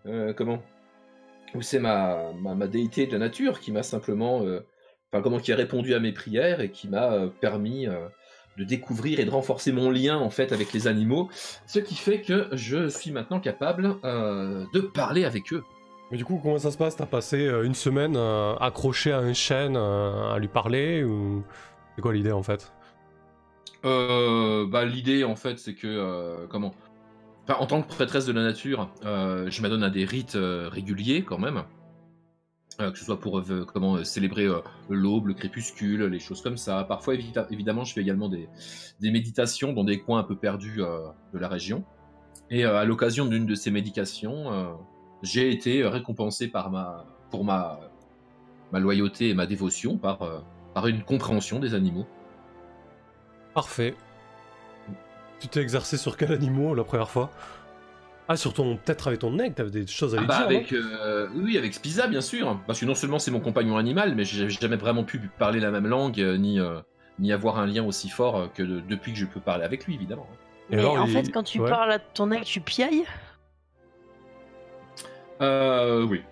où c'est ma déité de la nature qui m'a simplement... qui a répondu à mes prières et qui m'a permis de découvrir et de renforcer mon lien, en fait, avec les animaux. Ce qui fait que je suis maintenant capable de parler avec eux. Mais du coup, comment ça se passe? T'as passé une semaine accroché à un chêne à lui parler, ou... C'est quoi l'idée, en fait? L'idée, en fait, c'est que... en tant que prêtresse de la nature, je m'adonne à des rites réguliers, quand même. Que ce soit pour célébrer l'aube, le crépuscule, les choses comme ça. Parfois, évidemment, je fais également des méditations dans des coins un peu perdus de la région. Et à l'occasion d'une de ces méditations, j'ai été récompensé pour ma loyauté et ma dévotion par une compréhension des animaux. Parfait. Tu t'es exercé sur quel animal la première fois? Ah, peut-être avec ton aigle, t'avais des choses à lui dire, oui, avec Spiza, bien sûr. Parce que non seulement c'est mon compagnon animal, mais j'ai jamais vraiment pu parler la même langue, ni avoir un lien aussi fort que depuis que je peux parler avec lui, évidemment. Mais alors, en fait, quand tu parles à ton aigle, tu piailles? Oui.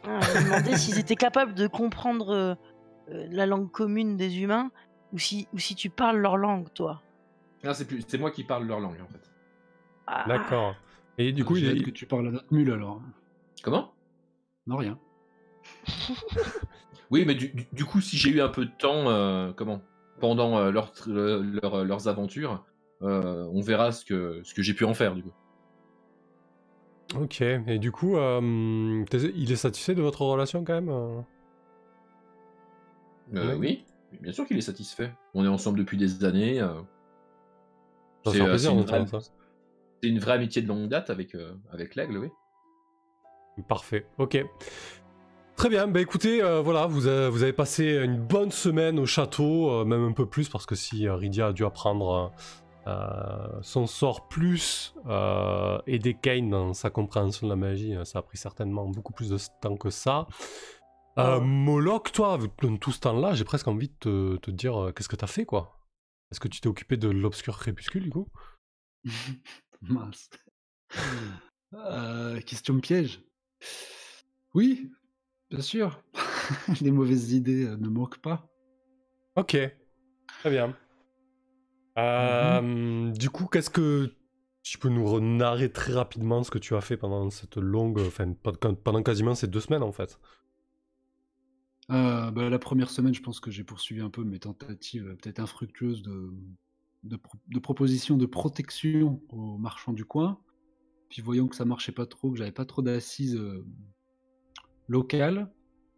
Je me demandais s'ils étaient capables de comprendre la langue commune des humains, ou si tu parles leur langue, toi. Ah, c'est moi qui parle leur langue, en fait. Ah. D'accord. Et du coup, que tu parles à notre mule, alors. Comment? Non, rien. Oui, mais du coup, si j'ai eu un peu de temps, pendant leurs aventures, on verra ce que j'ai pu en faire, du coup. Ok, et du coup, il est satisfait de votre relation, quand même? Oui, bien sûr qu'il est satisfait. On est ensemble depuis des années. Ça fait plaisir d'entendre ça. C'est une vraie amitié de longue date avec l'aigle, oui. Parfait, ok. Très bien, bah écoutez, voilà, vous avez passé une bonne semaine au château, même un peu plus, parce que si Rydia a dû apprendre son sort plus aider Kane dans sa compréhension de la magie, ça a pris certainement beaucoup plus de temps que ça. Moloch, toi, dans tout ce temps-là, j'ai presque envie de te dire qu'est-ce que t'as fait, quoi. Est-ce que tu t'es occupé de l'obscur crépuscule, du coup? Mince. Question piège. Oui, bien sûr. Les mauvaises idées ne manquent pas. Ok, très bien. Du coup, qu'est-ce que tu peux nous narrer très rapidement ce que tu as fait pendant cette longue, enfin pendant quasiment ces 2 semaines en fait. La première semaine, je pense que j'ai poursuivi un peu mes tentatives peut-être infructueuses de propositions de protection aux marchands du coin. Puis voyant que ça marchait pas trop, que j'avais pas trop d'assises locales,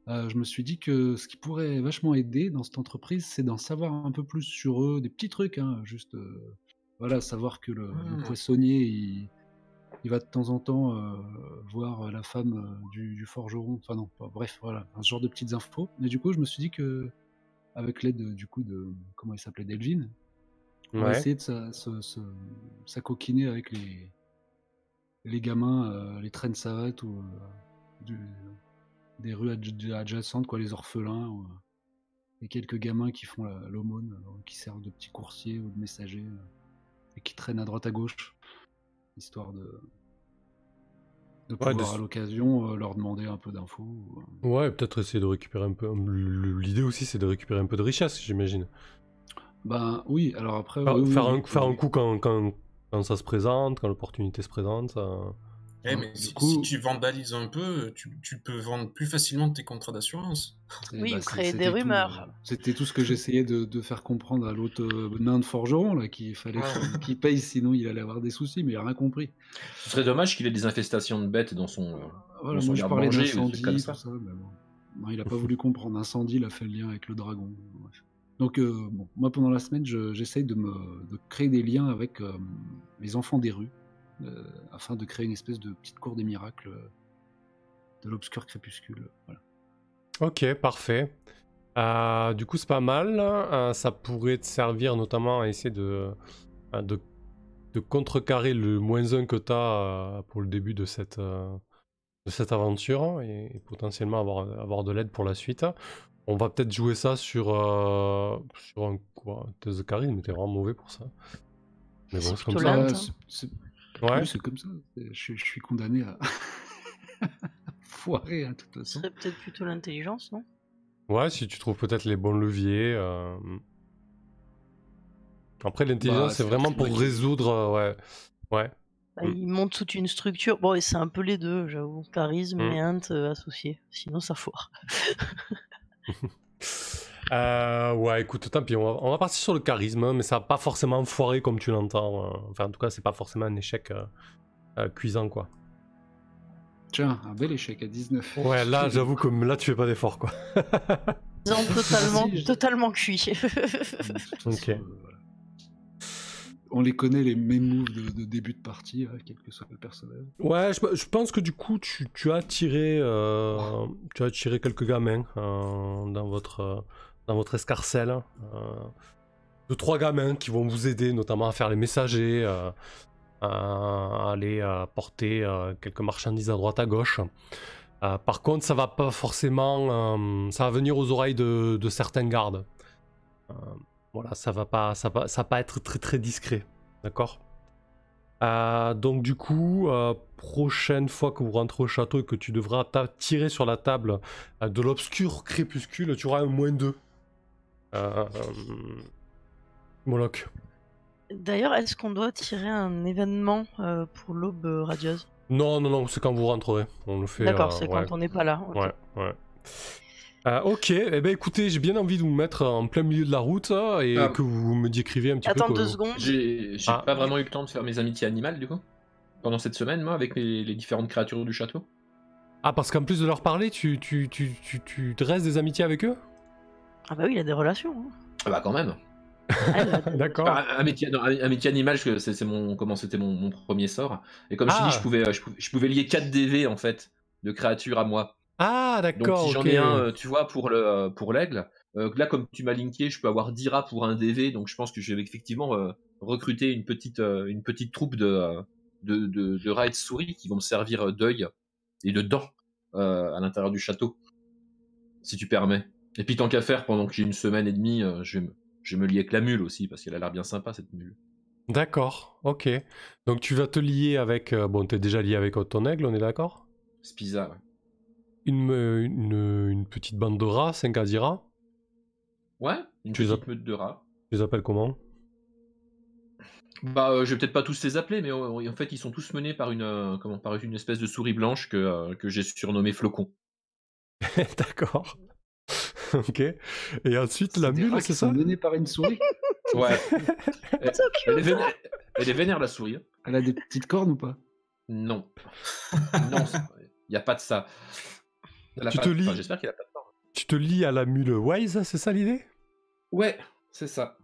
je me suis dit que ce qui pourrait vachement aider dans cette entreprise, c'est d'en savoir un peu plus sur eux, des petits trucs, hein, juste voilà, savoir que le poissonnier, il va de temps en temps voir la femme du forgeron. Enfin non, bref, voilà, ce genre de petites infos. Et du coup, je me suis dit que avec l'aide du coup de comment il s'appelait, Delvin, on va Ouais. essayer de s'acoquiner avec les gamins, les traînes savates ou des rues adjacentes, quoi, les orphelins, ou, et quelques gamins qui font l'aumône, qui servent de petits coursiers ou de messagers, et qui traînent à droite à gauche, histoire de pouvoir à l'occasion leur demander un peu d'infos. Ouais, peut-être essayer de récupérer un peu. L'idée aussi, c'est de récupérer un peu de richesse, j'imagine. Ben oui, alors après... Faire un coup quand ça se présente, quand l'opportunité se présente. Mais si tu vandalises un peu, tu peux vendre plus facilement tes contrats d'assurance. Oui, créer des rumeurs. C'était tout ce que j'essayais de faire comprendre à l'autre nain de forgeron, là, qu'il fallait qu'il paye, sinon il allait avoir des soucis, mais il a rien compris. Ce serait dommage qu'il ait des infestations de bêtes dans son voilà, moi je parlais d'incendie, tout ça, mais bon. Non, il a pas voulu comprendre. Incendie, il a fait le lien avec le dragon. Bref. Donc, bon, moi pendant la semaine, j'essaye de créer des liens avec les enfants des rues, afin de créer une espèce de petite cour des miracles de l'obscur crépuscule. Voilà. Ok, parfait. Du coup, c'est pas mal. Ça pourrait te servir notamment à essayer de contrecarrer le -1 que tu as pour le début de cette aventure et potentiellement avoir de l'aide pour la suite. On va peut-être jouer ça sur un test de charisme, mais t'es vraiment mauvais pour ça. Mais bon, c'est comme ça. Ouais. Oui, c'est comme ça. Je suis condamné à foirer, de toute façon. Ce serait peut-être plutôt l'intelligence, non? Ouais, si tu trouves peut-être les bons leviers. Après, l'intelligence, c'est vraiment pour résoudre... ouais. Il monte toute une structure. Bon, et c'est un peu les deux, j'avoue. Charisme et int associés. Sinon, ça foire. Ouais, écoute, tant pis, on va partir sur le charisme, mais ça va pas forcément foirer comme tu l'entends. Enfin, en tout cas, c'est pas forcément un échec cuisant, quoi. Tiens, un bel échec à 19. Ouais, là, j'avoue que là, tu fais pas d'effort, quoi. totalement cuit. Ok. On les connaît, les mêmes moves de début de partie, quel que soit le personnage. Ouais, je pense que du coup, tu as attiré quelques gamins dans votre escarcelle. 2-3 gamins qui vont vous aider, notamment à faire les messagers, à aller porter quelques marchandises à droite à gauche. Par contre, ça va pas forcément... ça va venir aux oreilles de certains gardes. Voilà, ça va pas être très très discret, d'accord. Donc du coup, prochaine fois que vous rentrez au château et que tu devras tirer sur la table de l'obscur crépuscule, tu auras un -2. Moloch. D'ailleurs, est-ce qu'on doit tirer un événement pour l'aube radieuse? Non, c'est quand vous rentrerez. On le fait. D'accord, c'est quand on n'est pas là. Okay. Ouais. Ok, eh ben écoutez, j'ai bien envie de vous mettre en plein milieu de la route et que vous me décriviez un petit peu. Attends 2 secondes. J'ai pas vraiment eu le temps de faire mes amitiés animales du coup pendant cette semaine, moi, avec les différentes créatures du château. Ah, parce qu'en plus de leur parler, tu dresses des amitiés avec eux? Ah bah oui, il a des relations. Hein. Ah bah quand même. D'accord. Amitié animal, c'était mon premier sort. Et comme je te dis, je pouvais lier 4 DV en fait de créatures à moi. Ah d'accord. Donc si j'en ai un, tu vois, pour l'aigle, là comme tu m'as linké, je peux avoir 10 rats pour un DV, donc je pense que je vais effectivement recruter une petite troupe de rats et de souris qui vont me servir d'œil et de dents à l'intérieur du château, si tu permets. Et puis tant qu'à faire, pendant que j'ai 1 semaine et demie, je vais me lier avec la mule aussi, parce qu'elle a l'air bien sympa cette mule. D'accord, ok. Donc tu vas te lier avec... bon, t'es déjà lié avec ton aigle, on est d'accord? Spiza, ouais. Une petite bande de rats, 5 à 10 rats? Ouais, une petite meute de rats. Tu les appelles comment? Bah, je vais peut-être pas tous les appeler, mais en fait, ils sont tous menés par par une espèce de souris blanche que j'ai surnommée Flocon. D'accord. Ok. Et ensuite, la C'est des mule, rats c'est qui sont ça? menés par une souris. Ouais. Elle, So elle est cute. vénère, elle est vénère, la souris. Hein. Elle a des petites cornes ou pas? Non. Non, il n'y a pas de ça. Elle a Tu pas- te enfin, lis, j'espère qu'il a pas de ça. tu te lis à la mule Wise, c'est ça l'idée? Ouais, c'est ça.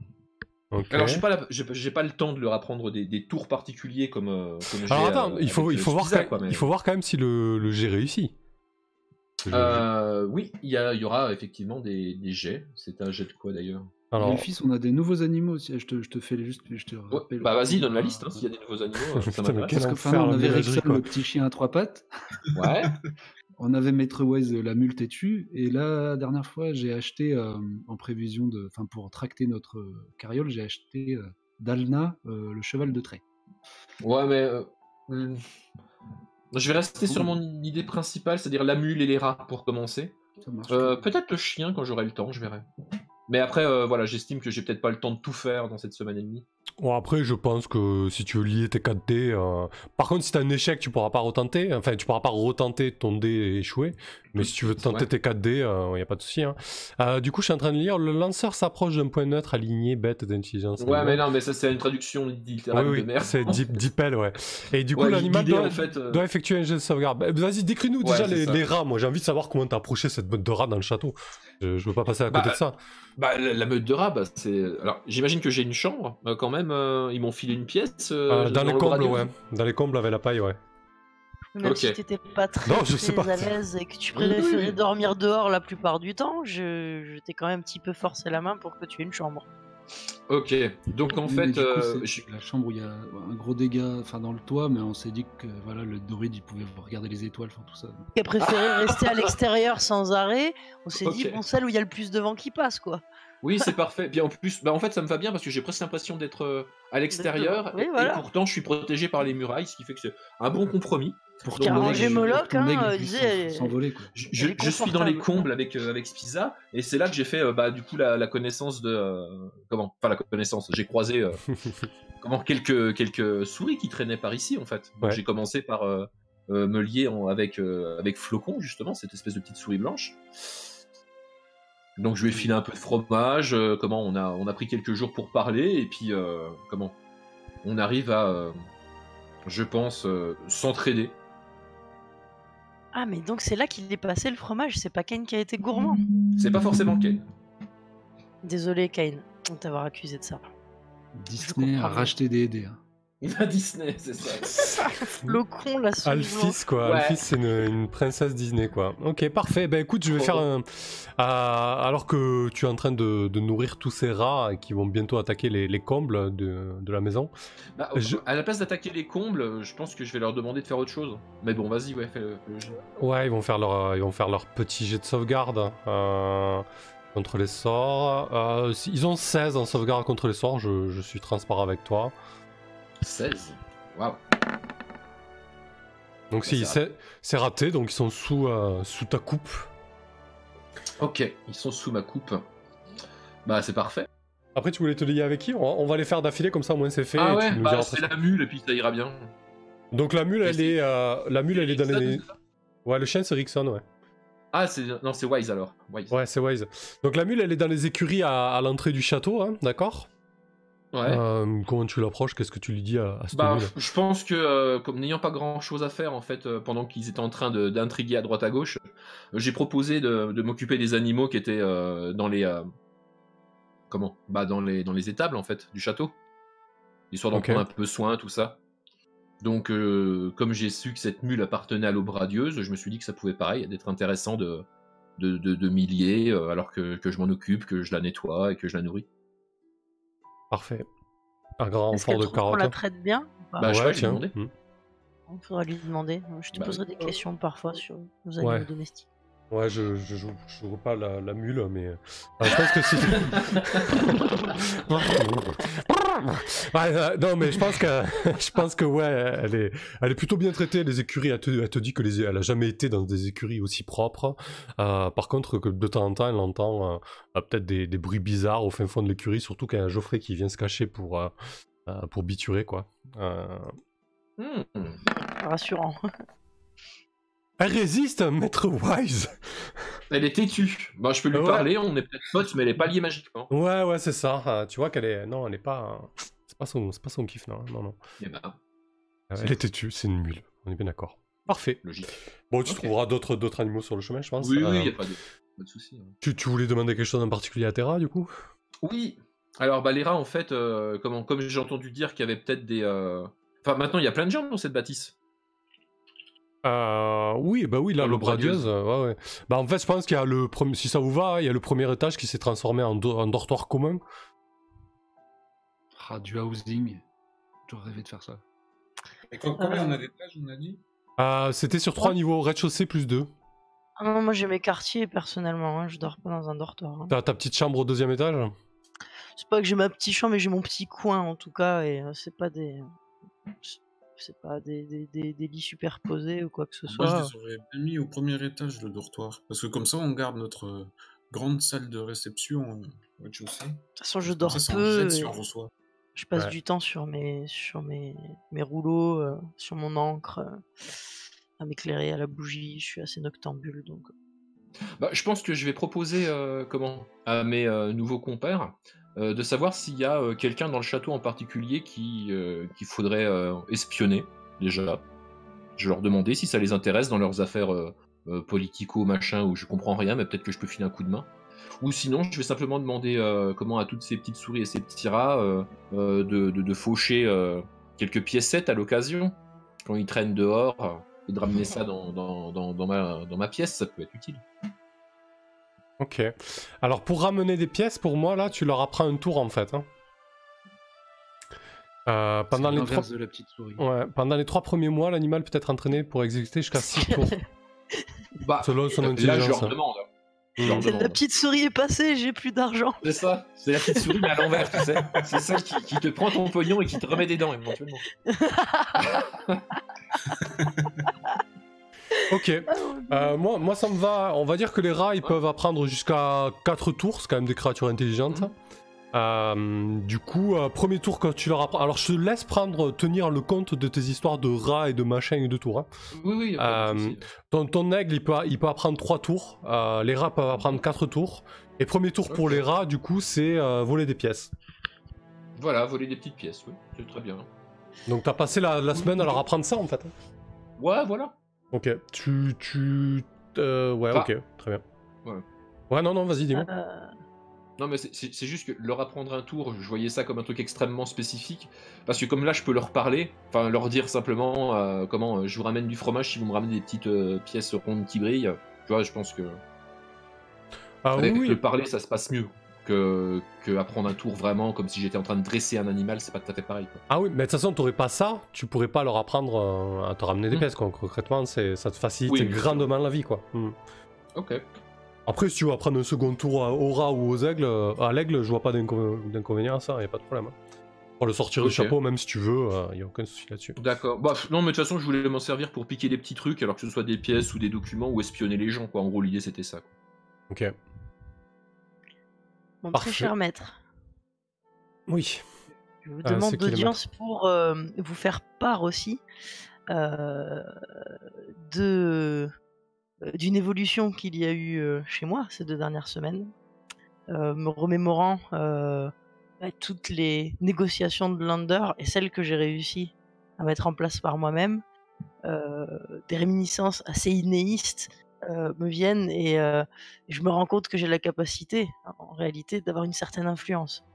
Ok. Alors, j'ai pas le temps de leur apprendre des tours particuliers comme j'ai. Alors attends, il faut avec voir Spiza, quand, quoi, mais- il faut voir quand même si le jet réussit. Oui, il y aura effectivement des jets. C'est un jet de quoi d'ailleurs? Alors, Elfis, on a des nouveaux animaux aussi. Je te fais juste, je te Ouais, rappelle. bah vas-y, donne la liste, hein, s'il y a des nouveaux animaux, ça Putain, mais m'intéresse. quel Parce que enfer, enfin, on la avait ménagerie, Rexon, quoi. le petit chien à 3 pattes. Ouais. On avait Maître Wise, la mule têtue. Et la dernière fois, j'ai acheté, en prévision de. Enfin, pour tracter notre carriole, j'ai acheté Dalna, le cheval de trait. Ouais, mais je vais rester sur mon idée principale, c'est-à-dire la mule et les rats pour commencer. Ça marche. Peut-être le chien quand j'aurai le temps, je verrai. Mais après, voilà, j'estime que j'ai peut-être pas le temps de tout faire dans cette semaine et demie. bon, après, je pense que si tu veux lier tes 4 dés. Par contre, si t'as un échec, tu pourras pas retenter. Enfin, tu pourras pas retenter ton dé et échouer. Mais si tu veux tenter Ouais. tes 4 dés, y a pas de souci. Hein. Du coup, je suis en train de lire. Le lanceur s'approche d'un point neutre aligné, bête d'intelligence. Ouais, mais non, mais ça c'est une traduction littérale Oui, de oui, merde. c'est Dipel, ouais. Et du coup, Ouais, l'animal l'idée, doit, en fait, doit effectuer un jet de sauvegarde. Bah, vas-y, décris-nous Ouais, déjà c'est ça. les rats. Moi, j'ai envie de savoir comment t'as approché cette meute de rats dans le château. Je veux pas passer à côté Bah, de ça. Bah, la meute de rats, bah, c'est. Alors, j'imagine que j'ai une chambre, quand même. Ils m'ont filé une pièce. Dans les le combles, radio. ouais. Dans les combles avec la paille, ouais. Même Ok. si t'étais pas très, Non, je sais très pas. à l'aise et que tu Oui, oui, préférais oui. dormir dehors la plupart du temps, je t'ai quand même un petit peu forcé la main pour que tu aies une chambre. Ok. Donc, en Oui, fait. mais du coup, c'est je- la chambre où il y a un gros dégât, enfin dans le toit, mais on s'est dit que voilà, le Doride il pouvait regarder les étoiles, enfin tout ça. Qui a préféré rester à l'extérieur sans arrêt. On s'est dit, Ok. bon, celle où il y a le plus de vent qui passe, quoi. Oui, c'est parfait. Puis en plus, bah, en fait, ça me va bien parce que j'ai presque l'impression d'être à l'extérieur. Oui, et voilà. pourtant, je suis protégé par les murailles, ce qui fait que c'est un bon compromis. Pour Donc, Car mon un aigle- Moloch, ton hein, aigle puisse disait, s'envoler quoi. Elle est Je suis dans les confortable. combles avec Spiza, et c'est là que j'ai fait bah, du coup la connaissance de comment, enfin la connaissance. J'ai croisé quelques souris qui traînaient par ici en fait. Donc Ouais. j'ai commencé par me lier avec Flocon justement, cette espèce de petite souris blanche. Donc je lui ai filé un peu de fromage. On a pris quelques jours pour parler et puis on arrive à je pense s'entraider. Ah, mais donc c'est là qu'il est passé le fromage, c'est pas Kane qui a été gourmand. C'est pas forcément Ken. Désolé, Kane, de t'avoir accusé de ça. Disney a comprends. racheté des dés. Hein. Il va Disney, c'est ça. Le con, la souris blanche. Alphys, quoi. Ouais. Alphys, c'est une princesse Disney, quoi. Ok, parfait. Ben écoute, je vais Trop faire bon. alors que tu es en train de nourrir tous ces rats qui vont bientôt attaquer les combles de la maison. Bah, Je- à la place d'attaquer les combles, je pense que je vais leur demander de faire autre chose. Mais bon, vas-y, ouais, fais le jeu. Ouais, ils vont faire leur petit jet de sauvegarde contre les sorts. Ils ont 16 en sauvegarde contre les sorts, je suis transparent avec toi. 16. Waouh. Donc si, c'est raté, donc ils sont sous ta coupe. Ok, ils sont sous ma coupe. Bah, c'est parfait. Après, tu voulais te lier avec qui? On va les faire d'affilée, comme ça au moins c'est fait. Ah et ouais, tu nous bah, diras c'est après. la mule et puis ça ira bien. Donc la mule, Et elle est dans Rickson, les... c'est ça Ouais, le chien c'est Rickson, ouais. Ah, non, c'est Wise alors. Wise. Ouais, c'est Wise. Donc la mule, elle est dans les écuries à l'entrée du château, hein, d'accord? Ouais. Comment tu l'approches? Qu'est-ce que tu lui dis à cette Bah, mule? je pense que, comme n'ayant pas grand chose à faire en fait, pendant qu'ils étaient en train d'intriguer à droite à gauche, j'ai proposé de m'occuper des animaux qui étaient dans les. Dans les étables en fait, du château. Histoire d'en Ok. prendre un peu soin, tout ça. Donc, comme j'ai su que cette mule appartenait à l'aube radieuse, je me suis dit que ça pouvait pareil, d'être intéressant de m'y lier, alors que je m'en occupe, que je la nettoie et que je la nourris. Parfait. Un grand Est-ce renfort qu'elle de trouve qu'on carottes. la traite bien ou pas Bah, je vais ouais, lui tiens. demander. Il faudra lui demander. Je te Bah, poserai des questions parfois sur nos animaux Ouais. domestiques. Ouais, je joue pas la mule, mais je pense que si. Ouais, non, mais je pense que ouais, elle est plutôt bien traitée. Les écuries, elle te dit que elle a jamais été dans des écuries aussi propres. Par contre, que de temps en temps, elle entend peut-être des bruits bizarres au fin fond de l'écurie, surtout quand il y a Geoffrey qui vient se cacher pour pour biturer, quoi. Rassurant. Elle résiste, Maître Wise. Elle est têtue. Bah, je peux lui parler, on est peut-être potes, mais elle est pas liée magiquement. Ouais, c'est ça. Tu vois qu'elle est... Non, elle est pas... C'est pas son kiff, non. Eh ben, elle est têtue, c'est une mule. On est bien d'accord. Parfait. logique. Bon, tu trouveras d'autres animaux sur le chemin, je pense. Oui, il n'y a pas de souci. Tu voulais demander quelque chose en particulier à Terra, du coup? Oui. Alors, bah, les rats, en fait, comme j'ai entendu dire qu'il y avait peut-être des... Enfin, maintenant, il y a plein de gens dans cette bâtisse. Oui, là, l'Aube radieuse, ouais. Bah, en fait, je pense qu'il y a le premier... Si ça vous va, il y a le premier étage qui s'est transformé en dortoir commun. Du housing. J'aurais rêvé de faire ça. Et combien on a d'étages, on a dit? C'était sur 3 niveaux, rez-de-chaussée plus 2. Ah non, moi j'ai mes quartiers personnellement, je dors pas dans un dortoir. T'as ta petite chambre au 2e étage? C'est pas que j'ai ma petite chambre, mais j'ai mon petit coin en tout cas, et c'est pas des lits superposés ou quoi que ce soit. Moi, je les aurais bien mis au premier étage, le dortoir. Parce que comme ça, on garde notre grande salle de réception au rez-de-chaussée. De toute façon, je dors ça, peu. si on reçoit. Je passe du temps sur mes rouleaux, sur mon encre, à m'éclairer à la bougie. Je suis assez noctambule, donc. Bah, je pense que je vais proposer à mes nouveaux compères de savoir s'il y a quelqu'un dans le château en particulier qu'il faudrait espionner, déjà. Je vais leur demander si ça les intéresse dans leurs affaires politico, machin, où je comprends rien, mais peut-être que je peux filer un coup de main. Ou sinon, je vais simplement demander à toutes ces petites souris et ces petits rats de faucher quelques piécettes à l'occasion, quand ils traînent dehors, et de ramener ça dans ma pièce, ça peut être utile. Ok. Alors, pour ramener des pièces, pour moi, là, tu leur apprends un tour, en fait. Hein. Pendant de la petite souris. Ouais, pendant les 3 premiers mois, l'animal peut être entraîné pour exécuter jusqu'à 6 tours. Bah, selon son là, intelligence. je leur demande. La petite souris est passée, j'ai plus d'argent. C'est ça, c'est la petite souris mais à l'envers, tu sais. C'est celle qui te prend ton pognon et qui te remet des dents éventuellement. Ok, moi ça me va. On va dire que les rats ils peuvent apprendre jusqu'à 4 tours, c'est quand même des créatures intelligentes. Du coup, premier tour que tu leur apprends. Alors je te laisse tenir le compte de tes histoires de rats et de machins et de tours. Hein. Oui. Ton aigle il peut apprendre 3 tours, les rats peuvent apprendre 4 tours. Et premier tour pour les rats, du coup, c'est voler des pièces. Voilà, voler des petites pièces, oui, c'est très bien. Donc t'as passé la semaine à leur apprendre ça en fait. Ouais, voilà. Ok, ouais, ok, très bien. Ouais, non, vas-y, dis-moi. Non, mais c'est juste que leur apprendre un tour, je voyais ça comme un truc extrêmement spécifique. Parce que comme là, je peux leur parler, enfin leur dire simplement comment je vous ramène du fromage si vous me ramenez des petites pièces rondes qui brillent. Tu vois, je pense que avec le parler, ça se passe mieux que apprendre un tour vraiment comme si j'étais en train de dresser un animal, c'est pas tout à fait pareil. Quoi. Ah oui, mais de toute façon, t'aurais pas ça, tu pourrais pas leur apprendre à te ramener des pièces. Quoi. Concrètement, ça te facilite grandement la vie, quoi. Ok. Après, si tu veux apprendre un second tour au rat ou aux aigles, à l'aigle, je vois pas d'inconvénient à ça, y a pas de problème. Hein. Pour le sortir du chapeau, même si tu veux, y a aucun souci là-dessus. D'accord. Bah, non, mais de toute façon, je voulais m'en servir pour piquer des petits trucs, alors que ce soit des pièces ou des documents, ou espionner les gens, quoi. En gros, l'idée, c'était ça. Quoi. Ok. Mon très cher maître. Oui. Je vous demande d'audience pour vous faire part aussi d'une évolution qu'il y a eu chez moi ces 2 dernières semaines, me remémorant toutes les négociations de Lander et celles que j'ai réussi à mettre en place par moi-même. Des réminiscences assez inéistes me viennent et je me rends compte que j'ai la capacité, en réalité, d'avoir une certaine influence.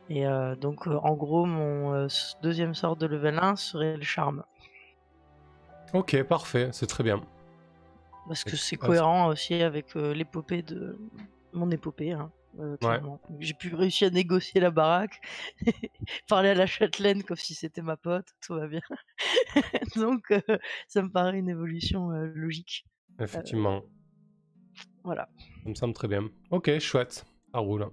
Et donc, en gros, mon 2e sort de level 1 serait le charme. Ok, parfait, c'est très bien. Parce que c'est cohérent aussi avec l'épopée de mon épopée. Hein, clairement. J'ai pu réussir à négocier la baraque, parler à la châtelaine comme si c'était ma pote, tout va bien. Donc, ça me paraît une évolution logique. Effectivement. Voilà. Ça me semble très bien. Ok, chouette, ça roule.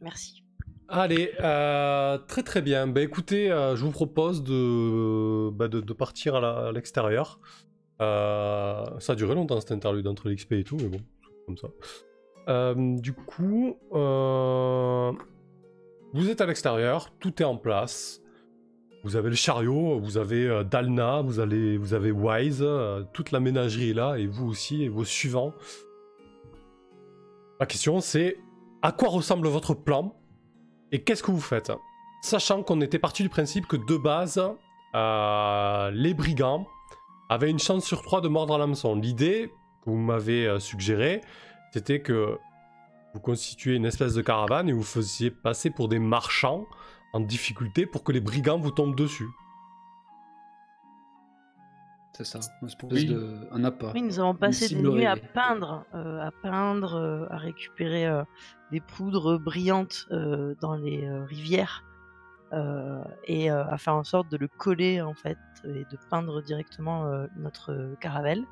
Merci. Allez, très très bien. Bah écoutez, je vous propose de partir à l'extérieur. Ça a duré longtemps cette interlude entre l'XP et tout, mais bon, c'est comme ça. Du coup, Vous êtes à l'extérieur, tout est en place. Vous avez le chariot, vous avez Dalna, vous avez Wise, toute la ménagerie est là, et vous aussi, et vos suivants. La question c'est, à quoi ressemble votre plan et qu'est-ce que vous faites? Sachant qu'on était parti du principe que de base, les brigands avaient une chance sur 3 de mordre à l'hameçon. L'idée que vous m'avez suggérée, c'était que vous constituiez une espèce de caravane et vous faisiez passer pour des marchands en difficulté pour que les brigands vous tombent dessus. C'est ça, une espèce Oui. un appât. Oui, nous avons passé des cible nuits à rêvée. peindre, à récupérer des poudres brillantes dans les rivières et à faire en sorte de le coller en fait et de peindre directement notre caravelle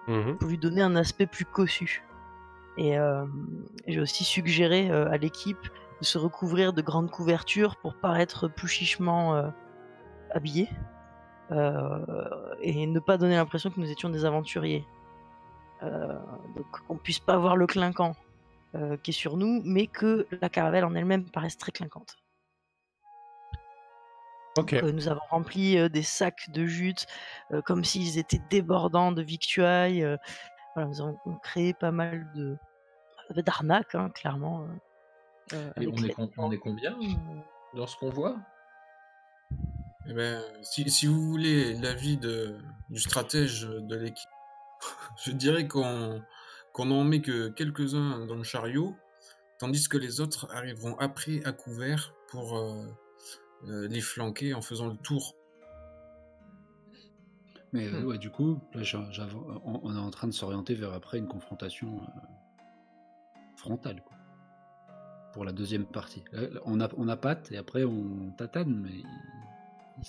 pour lui donner un aspect plus cossu. Et j'ai aussi suggéré à l'équipe de se recouvrir de grandes couvertures pour paraître plus chichement habillés et ne pas donner l'impression que nous étions des aventuriers. Donc qu'on puisse pas voir le clinquant qui est sur nous, mais que la caravelle en elle-même paraisse très clinquante. Ok. Donc, nous avons rempli des sacs de jute comme s'ils étaient débordants de victuailles. Voilà, nous avons créé pas mal d'arnaques, hein, clairement. Et avec on est combien dans ce qu'on voit? Eh ben, si vous voulez l'avis du stratège de l'équipe, je dirais qu'on n'en met que quelques-uns dans le chariot, tandis que les autres arriveront après à couvert pour les flanquer en faisant le tour. Mais ouais, du coup, là, on est en train de s'orienter vers après une confrontation frontale, quoi. Pour la deuxième partie. Là, on a patte et après on tatane, mais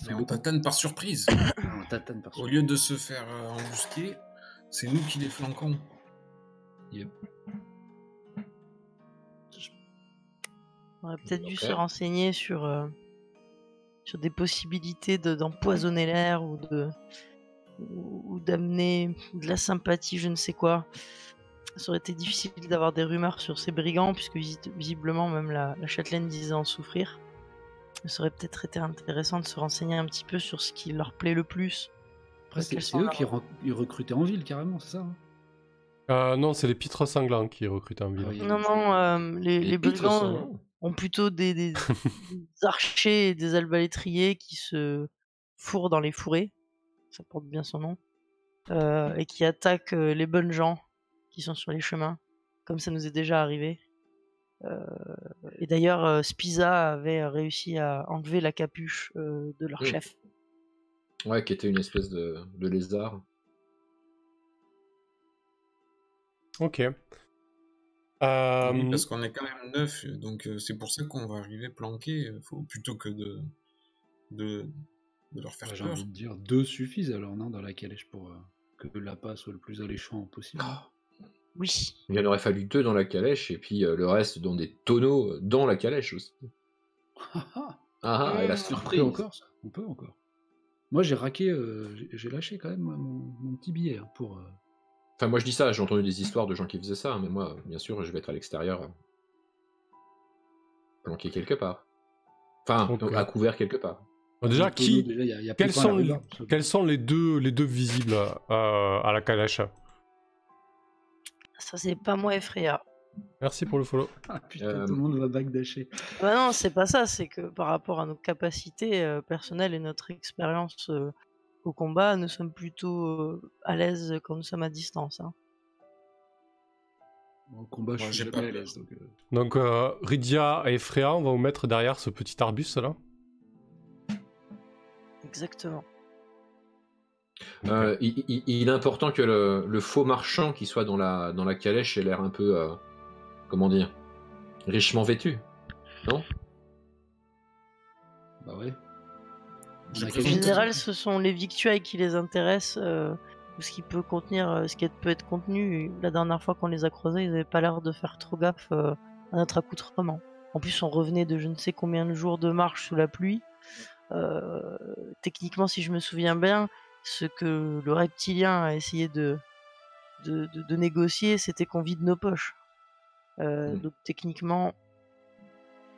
Mais on tatane par surprise. On tatane par Au surprise. lieu de se faire embusquer, c'est nous qui les flanquons. Yep. On aurait peut-être dû Ok. se renseigner sur des possibilités d'empoisonner l'air ou d'amener de la sympathie, je ne sais quoi. Ça aurait été difficile d'avoir des rumeurs sur ces brigands, puisque visiblement même la châtelaine disait en souffrir. Ça aurait peut-être été intéressant de se renseigner un petit peu sur ce qui leur plaît le plus. Après, Quels c'est sont eux leurs- qui ils recrutaient en ville, carrément, c'est ça, hein? Non, c'est les pitres sanglants qui recrutent en ville. Ah oui. Non, les pitres brigands sont- ont plutôt des archers et des arbalétriers qui se fourrent dans les fourrés, ça porte bien son nom, et qui attaquent les bonnes gens qui sont sur les chemins, comme ça nous est déjà arrivé. Et d'ailleurs, Spiza avait réussi à enlever la capuche de leur chef. Ouais, qui était une espèce de lézard. Ok. Oui, parce qu'on est quand même 9, donc c'est pour ça qu'on va arriver planqué, plutôt que de leur faire J'ai peur. envie de dire 2 suffisent alors, non, dans la calèche pour que l'appât soit le plus alléchant possible. Oui. Il en aurait fallu 2 dans la calèche et puis le reste dans des tonneaux dans la calèche aussi. Et la On surprise. peut encore, ça. On peut encore. Moi, j'ai raqué, j'ai lâché quand même mon petit billet hein, pour. Enfin, moi je dis ça, j'ai entendu des histoires de gens qui faisaient ça, mais moi, bien sûr, je vais être à l'extérieur, planqué quelque part. Enfin, Ok. à couvert quelque part. Bon, déjà, le tonneau, déjà, y a quels Pépin à la sont, rhubarbe, ça. quels sont les deux visibles à la calèche? Ça, c'est pas moi et Freya. Merci pour le follow. Ah putain, tout le monde va backdasher. Bah non, c'est pas ça, c'est que par rapport à nos capacités personnelles et notre expérience au combat, nous sommes plutôt à l'aise quand nous sommes à distance. Hein. Au combat, Moi, je suis j'ai jamais pas à peur. l'aise. Donc, Donc, Rydia et Freya, on va vous mettre derrière ce petit arbuste là. Exactement. Il est important que le faux marchand qui soit dans la calèche ait l'air un peu, comment dire, richement vêtu, non? bah ouais. Je On a En présente- général, ce sont les victuailles qui les intéressent, ou ce qui peut contenir, ce qui peut être contenu. La dernière fois qu'on les a croisés, ils n'avaient pas l'air de faire trop gaffe à notre accoutrement. En plus, on revenait de je ne sais combien de jours de marche sous la pluie. Techniquement, si je me souviens bien, ce que le reptilien a essayé de négocier, c'était qu'on vide nos poches. Donc techniquement,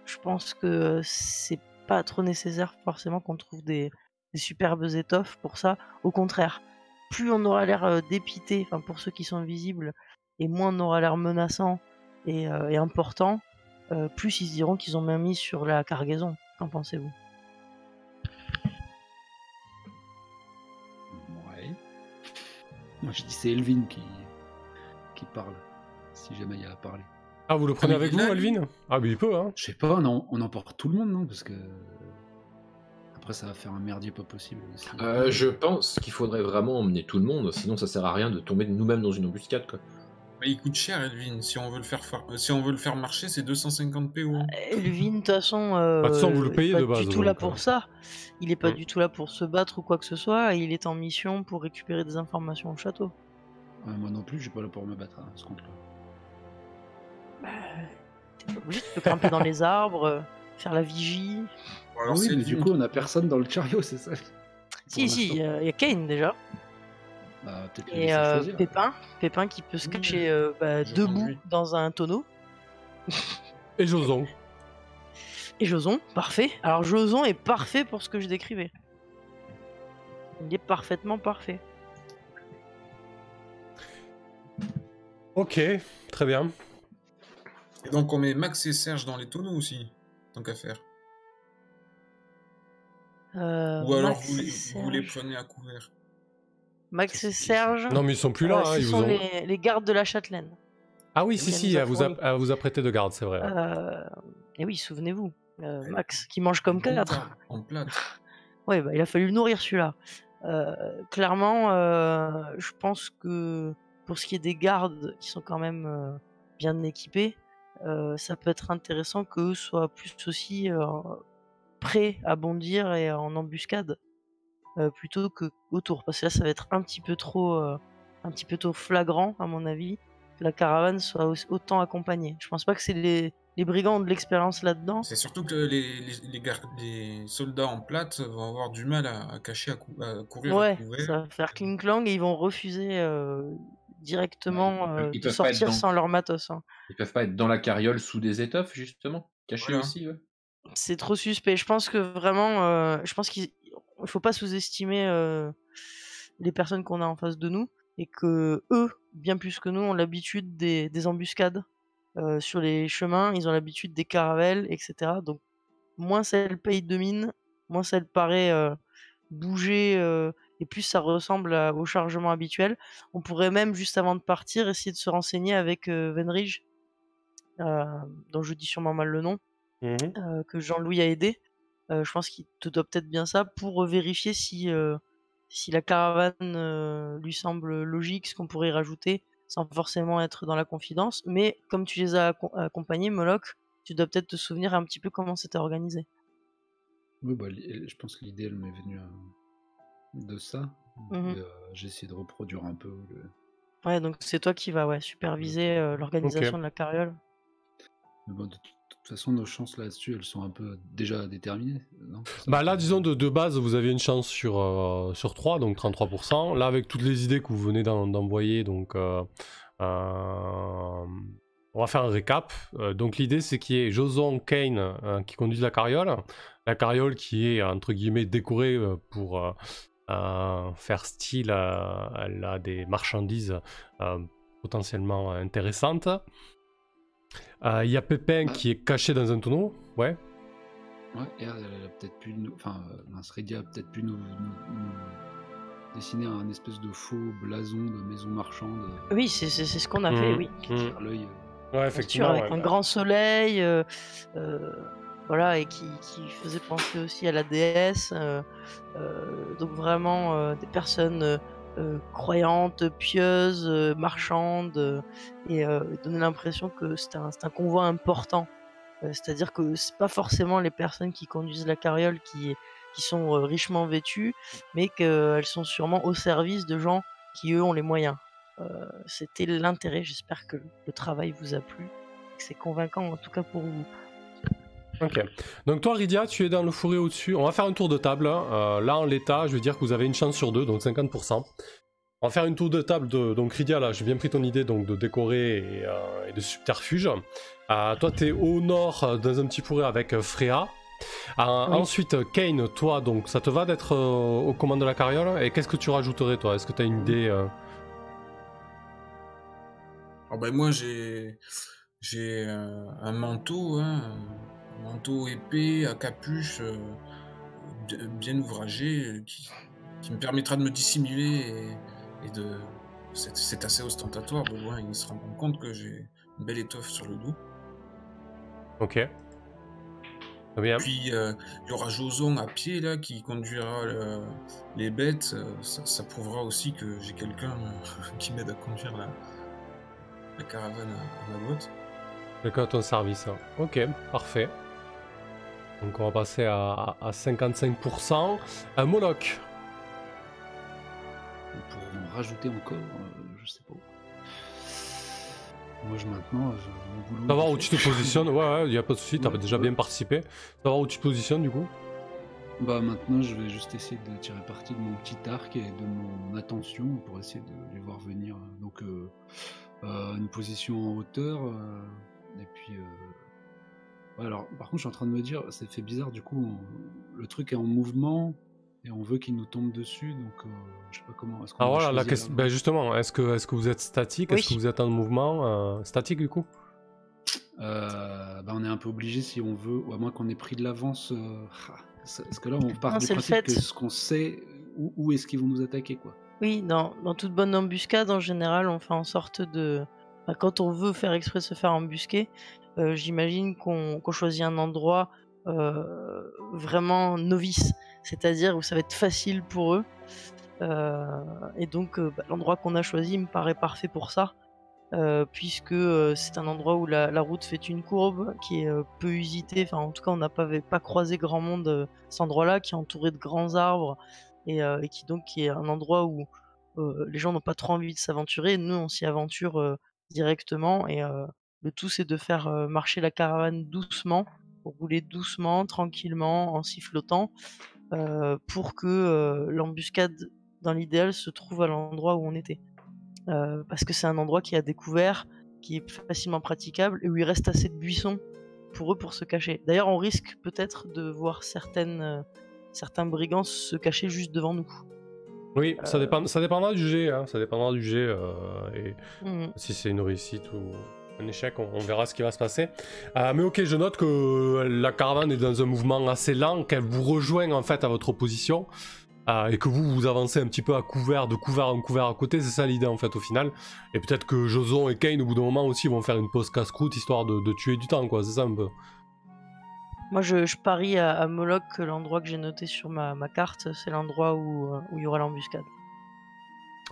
Je pense que c'est pas trop nécessaire forcément qu'on trouve des superbes étoffes pour ça. Au contraire, plus on aura l'air dépité, enfin pour ceux qui sont visibles, et moins on aura l'air menaçant et important, plus ils se diront qu'ils ont bien mis sur la cargaison. Qu'en pensez-vous? Ouais. Moi je dis c'est Elvin qui parle, si jamais il y a à parler. Ah, vous le prenez mais avec il vous, est là, lui. Alvin? Ah, mais il peut, hein. Je sais pas, non, on emporte tout le monde, non? Parce que après ça va faire un merdier pas possible aussi. Je pense qu'il faudrait vraiment emmener tout le monde, sinon ça sert à rien de tomber nous-mêmes dans une embuscade, quoi. Mais il coûte cher, Elvin. Si on veut le faire marcher, c'est 250 PO. hein. Elvin, de toute façon, Bah, de toute façon, vous le il est payez pas de base, du tout là donc, pour ça. Il est pas Mm. du tout là pour se battre ou quoi que ce soit. Il est en mission pour récupérer des informations au château. Ouais, moi non plus, je suis pas là pour me battre à ce compte-là. T'es pas obligé, tu peux grimper dans les arbres, faire la vigie. Bon, alors, oui, c'est mais du Elvin coup qui- on a personne dans le chariot, c'est ça? Si, si, il y a Kane déjà. Bah, peut-être le Et laisser choisir. Pépin qui peut se Oui, cacher je debout conduis. dans un tonneau. Et Joson. Et Joson, parfait. Alors Joson est parfait pour ce que je décrivais. Il est parfaitement parfait. Ok, très bien. Et donc on met Max et Serge dans les tonneaux aussi, tant qu'à faire. Ou alors Max vous et les Serge. prenez à couvert. Max Ça, et c'est Serge, Non, mais ils sont plus là, hein, ce ils vous sont ont... les gardes de la châtelaine. Ah oui, si, qu'elle si, nous a elle fourni. vous a prêté de garde, c'est vrai. Et oui, souvenez-vous, Max, qui mange comme Bon 4. tas, en plate. Ouais, bah, il a fallu le nourrir celui-là. Clairement, je pense que pour ce qui est des gardes qui sont quand même bien équipés, ça peut être intéressant qu'eux soient plus aussi prêts à bondir et en embuscade plutôt que autour. Parce que là, ça va être un petit peu trop flagrant, à mon avis, que la caravane soit autant accompagnée. Je pense pas que c'est les brigands ont de l'expérience là-dedans. C'est surtout que les soldats en plate vont avoir du mal à cacher, à courir à Ouais, couvert. ça va faire cling-clang et ils vont refuser directement Ouais, ils de peuvent pas être sortir dans- sans leur matos. hein. Ils peuvent pas être dans la carriole sous des étoffes, justement, cachés Voilà. aussi, ouais. C'est trop suspect. Je pense que vraiment, je pense qu'il faut pas sous-estimer les personnes qu'on a en face de nous et que eux, bien plus que nous, ont l'habitude des embuscades sur les chemins. Ils ont l'habitude des caravelles, etc. Donc moins ça le paye de mine, moins ça le paraît bouger et plus ça ressemble au chargement habituel. On pourrait même juste avant de partir essayer de se renseigner avec Venrige, dont je dis sûrement mal le nom. Mhm. Que Jean-Louis a aidé. Je pense qu'il te doit peut-être bien ça pour vérifier si la caravane lui semble logique, ce qu'on pourrait y rajouter, sans forcément être dans la confidence. Mais comme tu les as accompagnés, Moloch, tu dois peut-être te souvenir un petit peu comment c'était organisé. Oui, bah, je pense que l'idée elle m'est venue de ça. Mhm. Et, j'ai essayé de reproduire un peu Ouais, donc c'est toi qui vas superviser l'organisation de la carriole. Mais bon, de toute façon, nos chances là-dessus, elles sont un peu déjà déterminées, non? Bah là, disons, de base, vous aviez une chance sur 3, donc 33%. Là, avec toutes les idées que vous venez d'envoyer, donc on va faire un récap. Donc l'idée, c'est qu'il y ait Joson, Kane qui conduisent la carriole qui est, entre guillemets, décorée pour faire style, elle a des marchandises potentiellement intéressantes. Il y a Pépin qui est caché dans un tonneau, ouais. Ouais, et elle a peut-être pu nous. Enfin, Ridia a peut-être pu nous dessiner un espèce de faux blason de maison marchande. Oui, c'est ce qu'on a fait, oui. Qui tire l'œil. Ouais, Bien sûr, effectivement. avec Ouais. un grand soleil, voilà, et qui faisait penser aussi à la déesse. Donc vraiment des personnes croyantes, pieuses, marchandes, et donner l'impression que c'est un convoi important. C'est-à-dire que c'est pas forcément les personnes qui conduisent la carriole qui sont richement vêtues, mais qu'elles sont sûrement au service de gens qui, eux, ont les moyens. C'était l'intérêt. J'espère que le travail vous a plu, que c'est convaincant en tout cas pour vous. Ok. Donc toi, Ridia, tu es dans le fourré au-dessus. On va faire un tour de table. Là, en l'état, je veux dire que vous avez une chance sur 2, donc 50%. On va faire une tour de table. Donc Rydia, là, j'ai bien pris ton idée donc, de décorer et de subterfuge. Toi, t'es au nord dans un petit fourré avec Freya. Oui. Ensuite, Kane, toi, donc ça te va d'être aux commandes de la carriole? Et qu'est-ce que tu rajouterais, toi? Est-ce que tu as une idée Alors ben moi j'ai un manteau, hein, un manteau épais à capuche bien ouvragé qui me permettra de me dissimuler et de c'est assez ostentatoire de loin, ils se rendront compte que j'ai une belle étoffe sur le dos. Ok. Très bien. Puis il y aura Joson à pied là qui conduira les bêtes, ça prouvera aussi que j'ai quelqu'un qui m'aide à conduire la caravane à ma botte. Quelqu'un à ton service. Ok, parfait. Donc on va passer à 55%. Moloch. Pour en rajouter encore, je sais pas. Moi, mon boulot. Savoir il est où fait. tu te positionnes. Ouais, y a pas de souci, t'as Ouais, déjà ouais. bien participé. Savoir où tu te positionnes du coup. Bah maintenant, je vais juste essayer de tirer parti de mon petit arc et de mon attention pour essayer de les voir venir. Donc, une position en hauteur. Et puis, ouais, alors, par contre, je suis en train de me dire, ça fait bizarre, du coup, le truc est en mouvement et on veut qu'il nous tombe dessus, donc je sais pas comment. Est-ce qu'on Ah doit voilà, la choisir question. Ben justement, est-ce que vous êtes statique? Est-ce que Oui. vous êtes en mouvement statique du coup? Bah, on est un peu obligé si on veut, ou à moins qu'on ait pris de l'avance. Parce que là, on part Non, du c'est le principe que fait. ce qu'on sait, où est-ce qu'ils vont nous attaquer, quoi. Oui, dans toute bonne embuscade, en général, on fait en sorte de... Enfin, quand on veut faire exprès de se faire embusquer, j'imagine qu'on choisit un endroit vraiment novice, c'est-à-dire où ça va être facile pour eux. Et donc, l'endroit qu'on a choisi me paraît parfait pour ça, puisque c'est un endroit où la route fait une courbe qui est peu usitée. Enfin, en tout cas, on n'avait pas croisé grand monde cet endroit-là, qui est entouré de grands arbres et qui est un endroit où les gens n'ont pas trop envie de s'aventurer. Nous, on s'y aventure directement et le tout, c'est de faire marcher la caravane doucement, rouler doucement, tranquillement, en sifflotant, pour que l'embuscade, dans l'idéal, se trouve à l'endroit où on était. Parce que c'est un endroit qui est à découvert, qui est facilement praticable et où il reste assez de buissons pour eux pour se cacher. D'ailleurs, on risque peut-être de voir certains brigands se cacher juste devant nous. Oui, ça dépendra du jet. Hein, ça dépendra du jet. Et Mhm. si c'est une réussite ou un échec, on verra ce qui va se passer. Mais ok, je note que la caravane est dans un mouvement assez lent, qu'elle vous rejoint en fait à votre position. Et que vous avancez un petit peu à couvert, de couvert en couvert à côté, c'est ça l'idée en fait au final. Et peut-être que Joson et Kane au bout d'un moment aussi vont faire une pause casse-croûte histoire de tuer du temps, quoi, c'est ça un peu. Moi, je parie à Moloch que l'endroit que j'ai noté sur ma carte, c'est l'endroit où il y aura l'embuscade.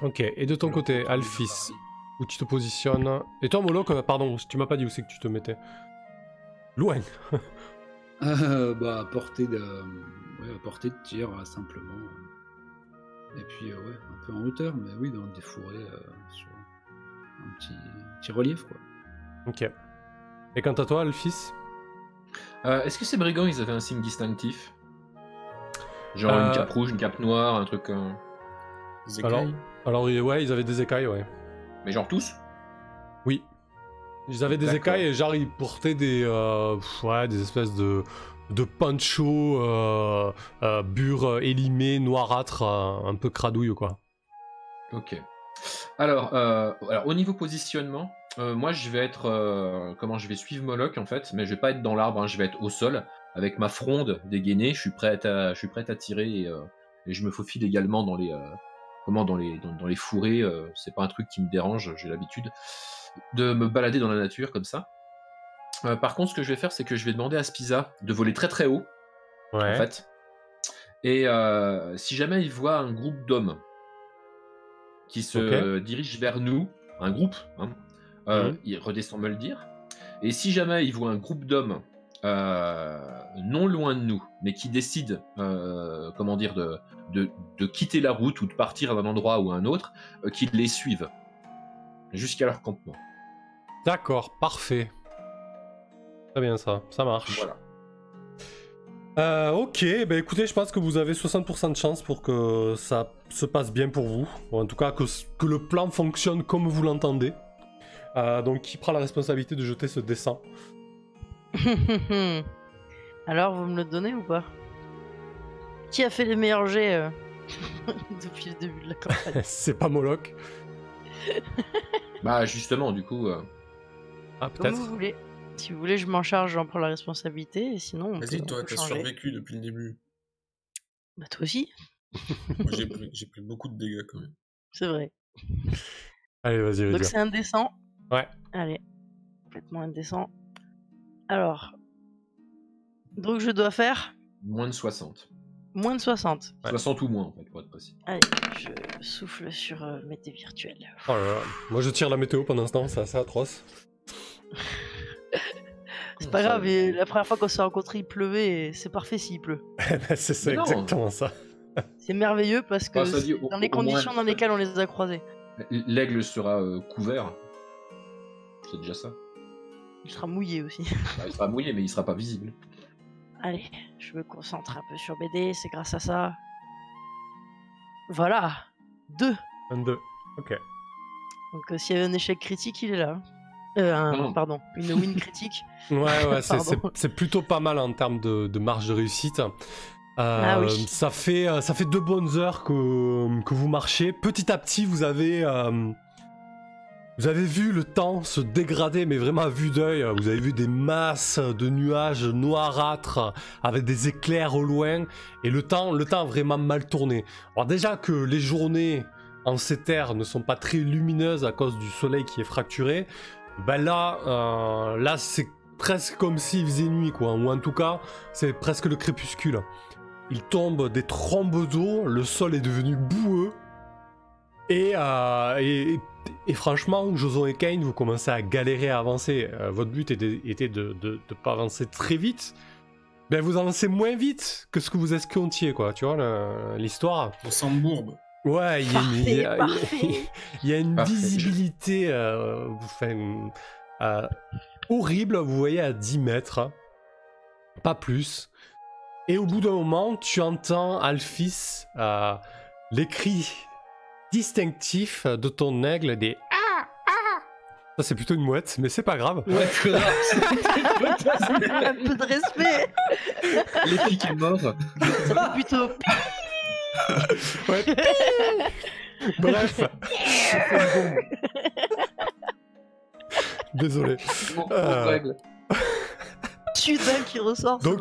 Ok, et de ton Alors, côté, on est Alphys, pareil. où tu te positionnes. Et toi Moloch, pardon, tu m'as pas dit où c'est que tu te mettais. Loin. Bah, à portée de tir, simplement. Et puis, ouais, un peu en hauteur, mais oui, dans des fourrés, sur un petit relief, quoi. Ok. Et quant à toi, Alphys? Est-ce que ces brigands, ils avaient un signe distinctif? Genre une cape rouge, une cape noire, un truc... Des écailles. Alors ouais, ils avaient des écailles, ouais. Mais genre tous? Oui. Ils avaient des D'accord. écailles et genre ils portaient des espèces de poncho bure élimé, noirâtre, un peu cradouille quoi. Ok. Alors, au niveau positionnement, moi je vais être... je vais suivre Moloch en fait, mais je vais pas être dans l'arbre, hein, je vais être au sol, avec ma fronde dégainée, je suis prêt à tirer et je me faufile également dans les... dans les fourrés, c'est pas un truc qui me dérange, j'ai l'habitude de me balader dans la nature comme ça. Par contre, ce que je vais faire, c'est que je vais demander à Spiza de voler très très haut, en Ouais. fait. Et si jamais il voit un groupe d'hommes qui se dirige vers nous, un groupe, hein, il redescend me le dire. Et si jamais il voit un groupe d'hommes non loin de nous, mais qui décide, de quitter la route ou de partir d'un endroit ou à un autre, qu'ils les suivent jusqu'à leur campement. D'accord, parfait. Très bien ça marche. Voilà. Ok, bah écoutez, je pense que vous avez 60% de chance pour que ça se passe bien pour vous. Ou en tout cas, que le plan fonctionne comme vous l'entendez. Donc, qui prend la responsabilité de jeter ce dessin? Alors, vous me le donnez ou pas? Qui a fait les meilleurs jets depuis le début de la campagne? C'est pas Moloch. Bah justement, du coup... Ah, Comme vous peut-être. voulez. Si vous voulez, je m'en charge, j'en prends la responsabilité, et sinon, on Vas-y, peut toi, t'as changer. survécu depuis le début. Bah, toi aussi, Moi, j'ai pris beaucoup de dégâts quand même. c'est vrai. Allez, vas-y, Donc, Rydia. c'est indécent. Ouais. Allez, complètement indécent. Alors, donc je dois faire Moins de 60. moins de 60. Ouais. 60 ou moins, en fait, pour être précis. Allez, je souffle sur mes dés virtuels. Oh là là. Moi, je tire la météo pendant ce temps, c'est assez atroce. C'est pas grave, et la première fois qu'on s'est rencontrés, il pleuvait, et c'est parfait s'il pleut. C'est ça, Mais non. exactement ça. C'est merveilleux parce que Ah, ça dit, c'est au- dans les au moins- conditions dans lesquelles on les a croisés. L'aigle sera couvert. C'est déjà ça. Il sera mouillé aussi. Bah, il sera mouillé, mais il sera pas visible. Allez, je me concentre un peu sur BD, c'est grâce à ça. Voilà, 2. 22. Ok. Donc s'il y avait un échec critique, il est là. Non. Pardon, une win critique. Ouais, Pardon. c'est plutôt pas mal en termes de marge de réussite. Ah oui. Ça fait 2 bonnes heures que vous marchez. Petit à petit, vous avez vu le temps se dégrader, mais vraiment à vue d'œil. Vous avez vu des masses de nuages noirâtres avec des éclairs au loin. Et le temps a vraiment mal tourné. Alors déjà que les journées en ces terres ne sont pas très lumineuses à cause du soleil qui est fracturé, ben là c'est presque comme s'il faisait nuit, quoi. Ou en tout cas, c'est presque le crépuscule. Il tombe des trombes d'eau, le sol est devenu boueux. Et franchement, Joson et Kane, vous commencez à galérer à avancer. Votre but était de ne pas avancer très vite. Ben vous avancez moins vite que ce que vous escomptiez, quoi. Tu vois, l'histoire. On s'embourbe. Ouais, Parfait. il y a une Parfait. visibilité horrible, vous voyez, à 10 mètres. Hein. Pas plus. Et au bout d'un moment, tu entends, Alphys, les cris distinctifs de ton aigle, des « Ah, ah !» Ça, c'est plutôt une mouette, mais c'est pas grave. Ouais, Un peu de respect. L'épic est mort. Ça fait plutôt. Ouais. Bref. Désolé. Mon pauvre aigle. Soudain qui ressort. c'est Donc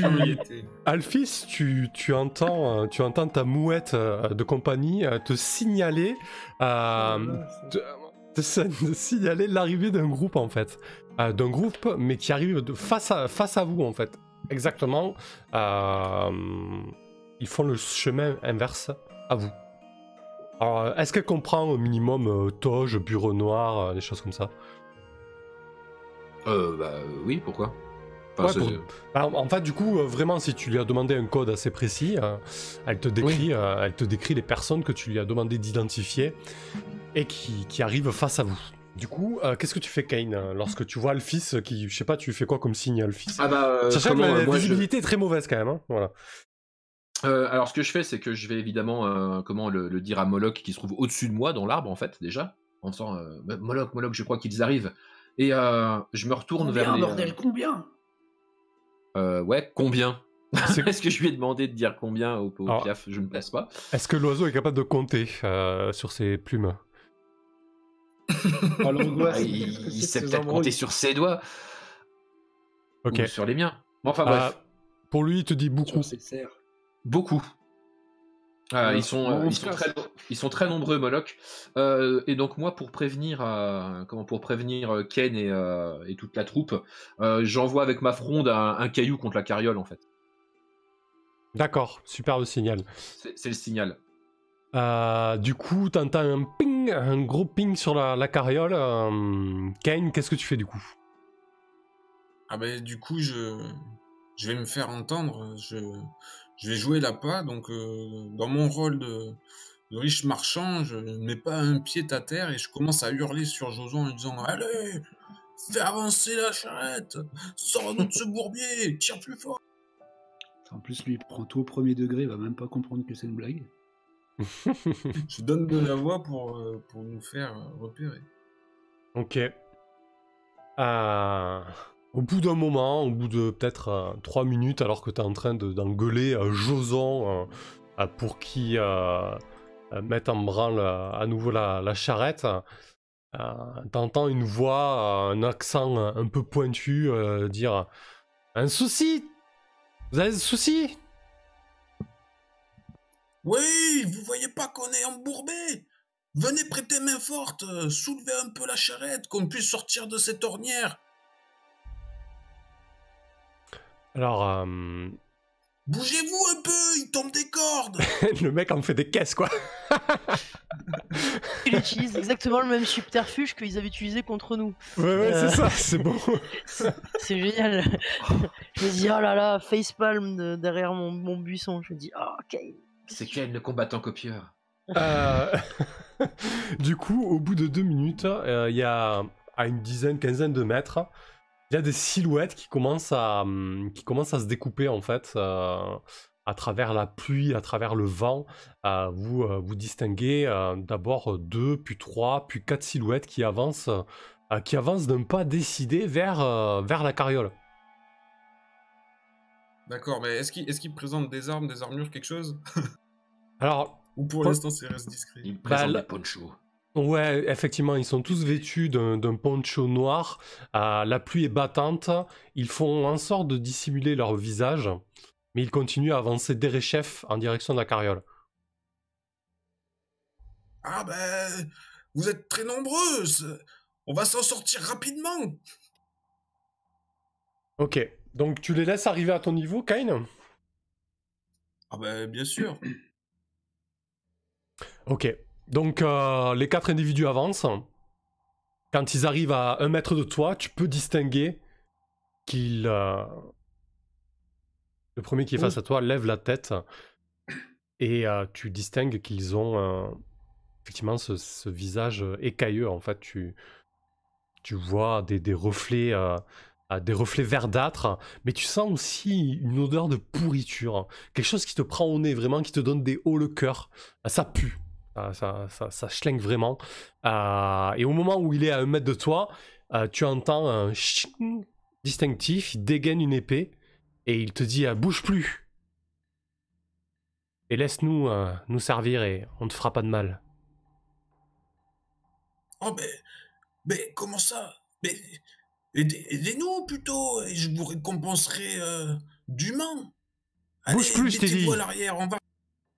normal. Alphys, tu entends ta mouette de compagnie te signaler, te signaler l'arrivée d'un groupe en fait, d'un groupe mais qui arrive face à vous en fait. Exactement. Ils font le chemin inverse à vous. Alors, est-ce qu'elle comprend au minimum toge, bureau noir, des choses comme ça? Bah oui, pourquoi? Enfin, Ouais, en fait, du coup, vraiment, si tu lui as demandé un code assez précis, elle te décrit les personnes que tu lui as demandé d'identifier et qui arrivent face à vous. Du coup, qu'est-ce que tu fais, Kane, lorsque tu vois Alphys qui, je sais pas, tu fais quoi comme signe, Alphys? Ah bah, Sachant que la moi, visibilité est très mauvaise quand même, hein, voilà. alors ce que je fais, c'est que je vais évidemment le dire à Moloch qui se trouve au-dessus de moi dans l'arbre en fait déjà, en disant Moloch, je crois qu'ils arrivent. Et je me retourne vers les. Bordel, combien? Ouais, combien? Est-ce que je lui ai demandé de dire combien au Alors, piaf? Je me place pas. Est-ce que l'oiseau est capable de compter sur ses plumes? Oh, l'angoisse. Il sait peut-être compter sur ses doigts. Ok. Ou sur les miens. Bon, enfin bref, Pour lui, il te dit beaucoup. beaucoup. Ouais, ils sont très nombreux, Moloch. Et donc moi, pour prévenir Ken et toute la troupe, j'envoie avec ma fronde un caillou contre la carriole en fait. D'accord, superbe signal. C'est le signal. Du coup, t'entends un ping, un gros ping sur la carriole. Kane, qu'est-ce que tu fais du coup? Ah bah du coup, je vais me faire entendre. Je vais jouer l'appât. Donc, dans mon rôle de riche marchand, je ne mets pas un pied à terre et je commence à hurler sur Joson en lui disant « Allez, fais avancer la charrette! Sors-nous de ce bourbier! Tire plus fort !» En plus, lui, il prend tout au premier degré, il va même pas comprendre que c'est une blague. Je donne de la voix pour nous faire repérer. Ok. Au bout d'un moment, au bout de peut-être 3 minutes, alors que tu es en train d'engueuler Joson pour qu'il mette en branle à nouveau la charrette, t'entends une voix, un accent un peu pointu dire « Un souci ? Vous avez un souci ?» Oui, vous voyez pas qu'on est embourbé? Venez prêter main forte, soulevez un peu la charrette, qu'on puisse sortir de cette ornière. Alors, Bougez-vous un peu, il tombe des cordes. le mec en fait des caisses, quoi. Il utilise exactement le même subterfuge qu'ils avaient utilisé contre nous. Ouais, c'est ça, c'est bon. C'est génial. Je me dis, oh là là, facepalm derrière mon buisson. Je me dis, oh, Kane. C'est Kane, le combattant copieur. Du coup, au bout de 2 minutes, il y a à une dizaine, quinzaine de mètres, il y a des silhouettes qui commencent à se découper en fait à travers la pluie, à travers le vent. Vous distinguez d'abord 2, puis 3, puis 4 silhouettes qui avancent d'un pas décidé vers la carriole. D'accord, mais est-ce qu'il présente des armes, des armures, quelque chose? Alors, Ou pour l'instant, c'est reste discret? Il présente des ponchos. ouais, effectivement, ils sont tous vêtus d'un poncho noir. La pluie est battante. Ils font en sorte de dissimuler leur visage, mais ils continuent à avancer derechef en direction de la carriole. Ah ben, vous êtes très nombreuses. On va s'en sortir rapidement. Ok, donc tu les laisses arriver à ton niveau, Kain? Ah ben, bien sûr. Ok, donc les 4 individus avancent. Quand ils arrivent à 1 mètre de toi, tu peux distinguer qu'ils... Le premier qui est face à toi lève la tête et tu distingues qu'ils ont effectivement ce visage écailleux. En fait, tu vois des reflets verdâtres, mais tu sens aussi une odeur de pourriture. Quelque chose qui te prend au nez, vraiment, qui te donne des hauts le cœur. Ça pue. Ça schlingue vraiment. Et au moment où il est à 1 mètre de toi, tu entends un ching distinctif. Il dégaine une épée et il te dit bouge plus. Et laisse-nous nous servir et on ne te fera pas de mal. Oh mais comment ça? Mais aidez-nous plutôt et je vous récompenserai dûment. Bouge plus, je t'ai dit. Mettez-vous à l'arrière, on va.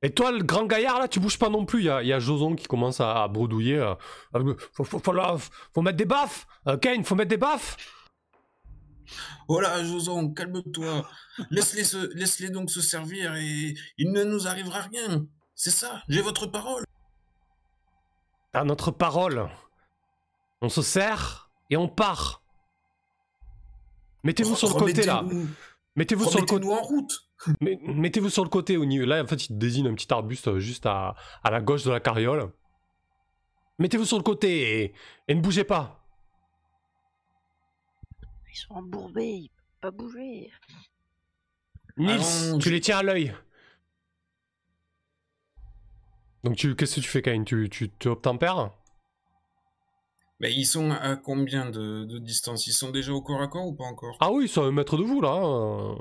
Et toi, le grand gaillard, là, tu bouges pas non plus. Il y a Joson qui commence à bredouiller. Faut mettre des baffes. Kane, faut mettre des baffes. Oh là, Joson, calme-toi. Laisse-les donc se servir et il ne nous arrivera rien. C'est ça, j'ai votre parole. À notre parole. On se sert et on part. Mettez-vous sur le côté, là. Mettez-vous sur le côté. Remettez-nous en route. Mettez-vous sur le côté au niveau. Là, en fait, il désigne un petit arbuste juste à la gauche de la carriole. Mettez-vous sur le côté et ne bougez pas. Ils sont embourbés, ils peuvent pas bouger. Nils, tu les tiens à l'œil. Donc, qu'est-ce que tu fais, Kain? Tu obtempères? Mais ils sont à combien de distance? Ils sont déjà au corps à corps ou pas encore? Ah oui, ils sont à 1 mètre de vous, là.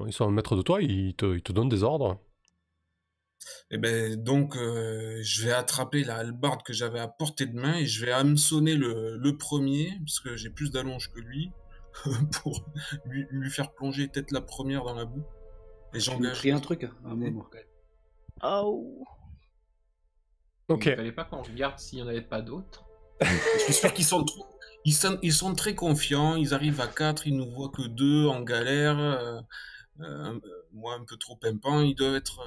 Ils sont à 1 mètre de toi, ils te donnent des ordres. Eh ben donc, je vais attraper la hallebarde que j'avais à portée de main et je vais hameçonner le premier, parce que j'ai plus d'allonge que lui, pour lui faire plonger tête la première dans la boue. Et j'engage. J'ai un truc à un moment. Oh. Ok. Il fallait pas qu'on regarde s'il y en avait pas d'autres. Je suis sûr qu'ils sont ils sont très confiants, ils arrivent à 4, ils nous voient que 2 en galère, moi un peu trop pimpant, ils doivent être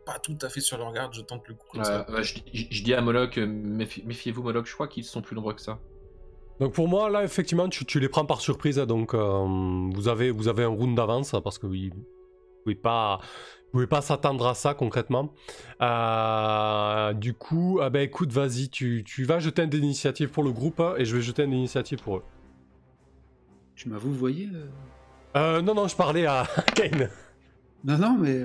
pas tout à fait sur leur garde, je tente le coup comme ça. Je dis à Moloch, méfiez-vous Moloch, je crois qu'ils sont plus nombreux que ça. Donc pour moi, là, effectivement, tu les prends par surprise. Donc vous avez un round d'avance parce que vous pouvez pas s'attendre à ça concrètement. Du coup, ben écoute, vas-y, tu vas jeter un dé d'initiative pour le groupe et je vais jeter un dé d'initiative pour eux. Tu m'as vous voyez Non, je parlais à Kane. Non, mais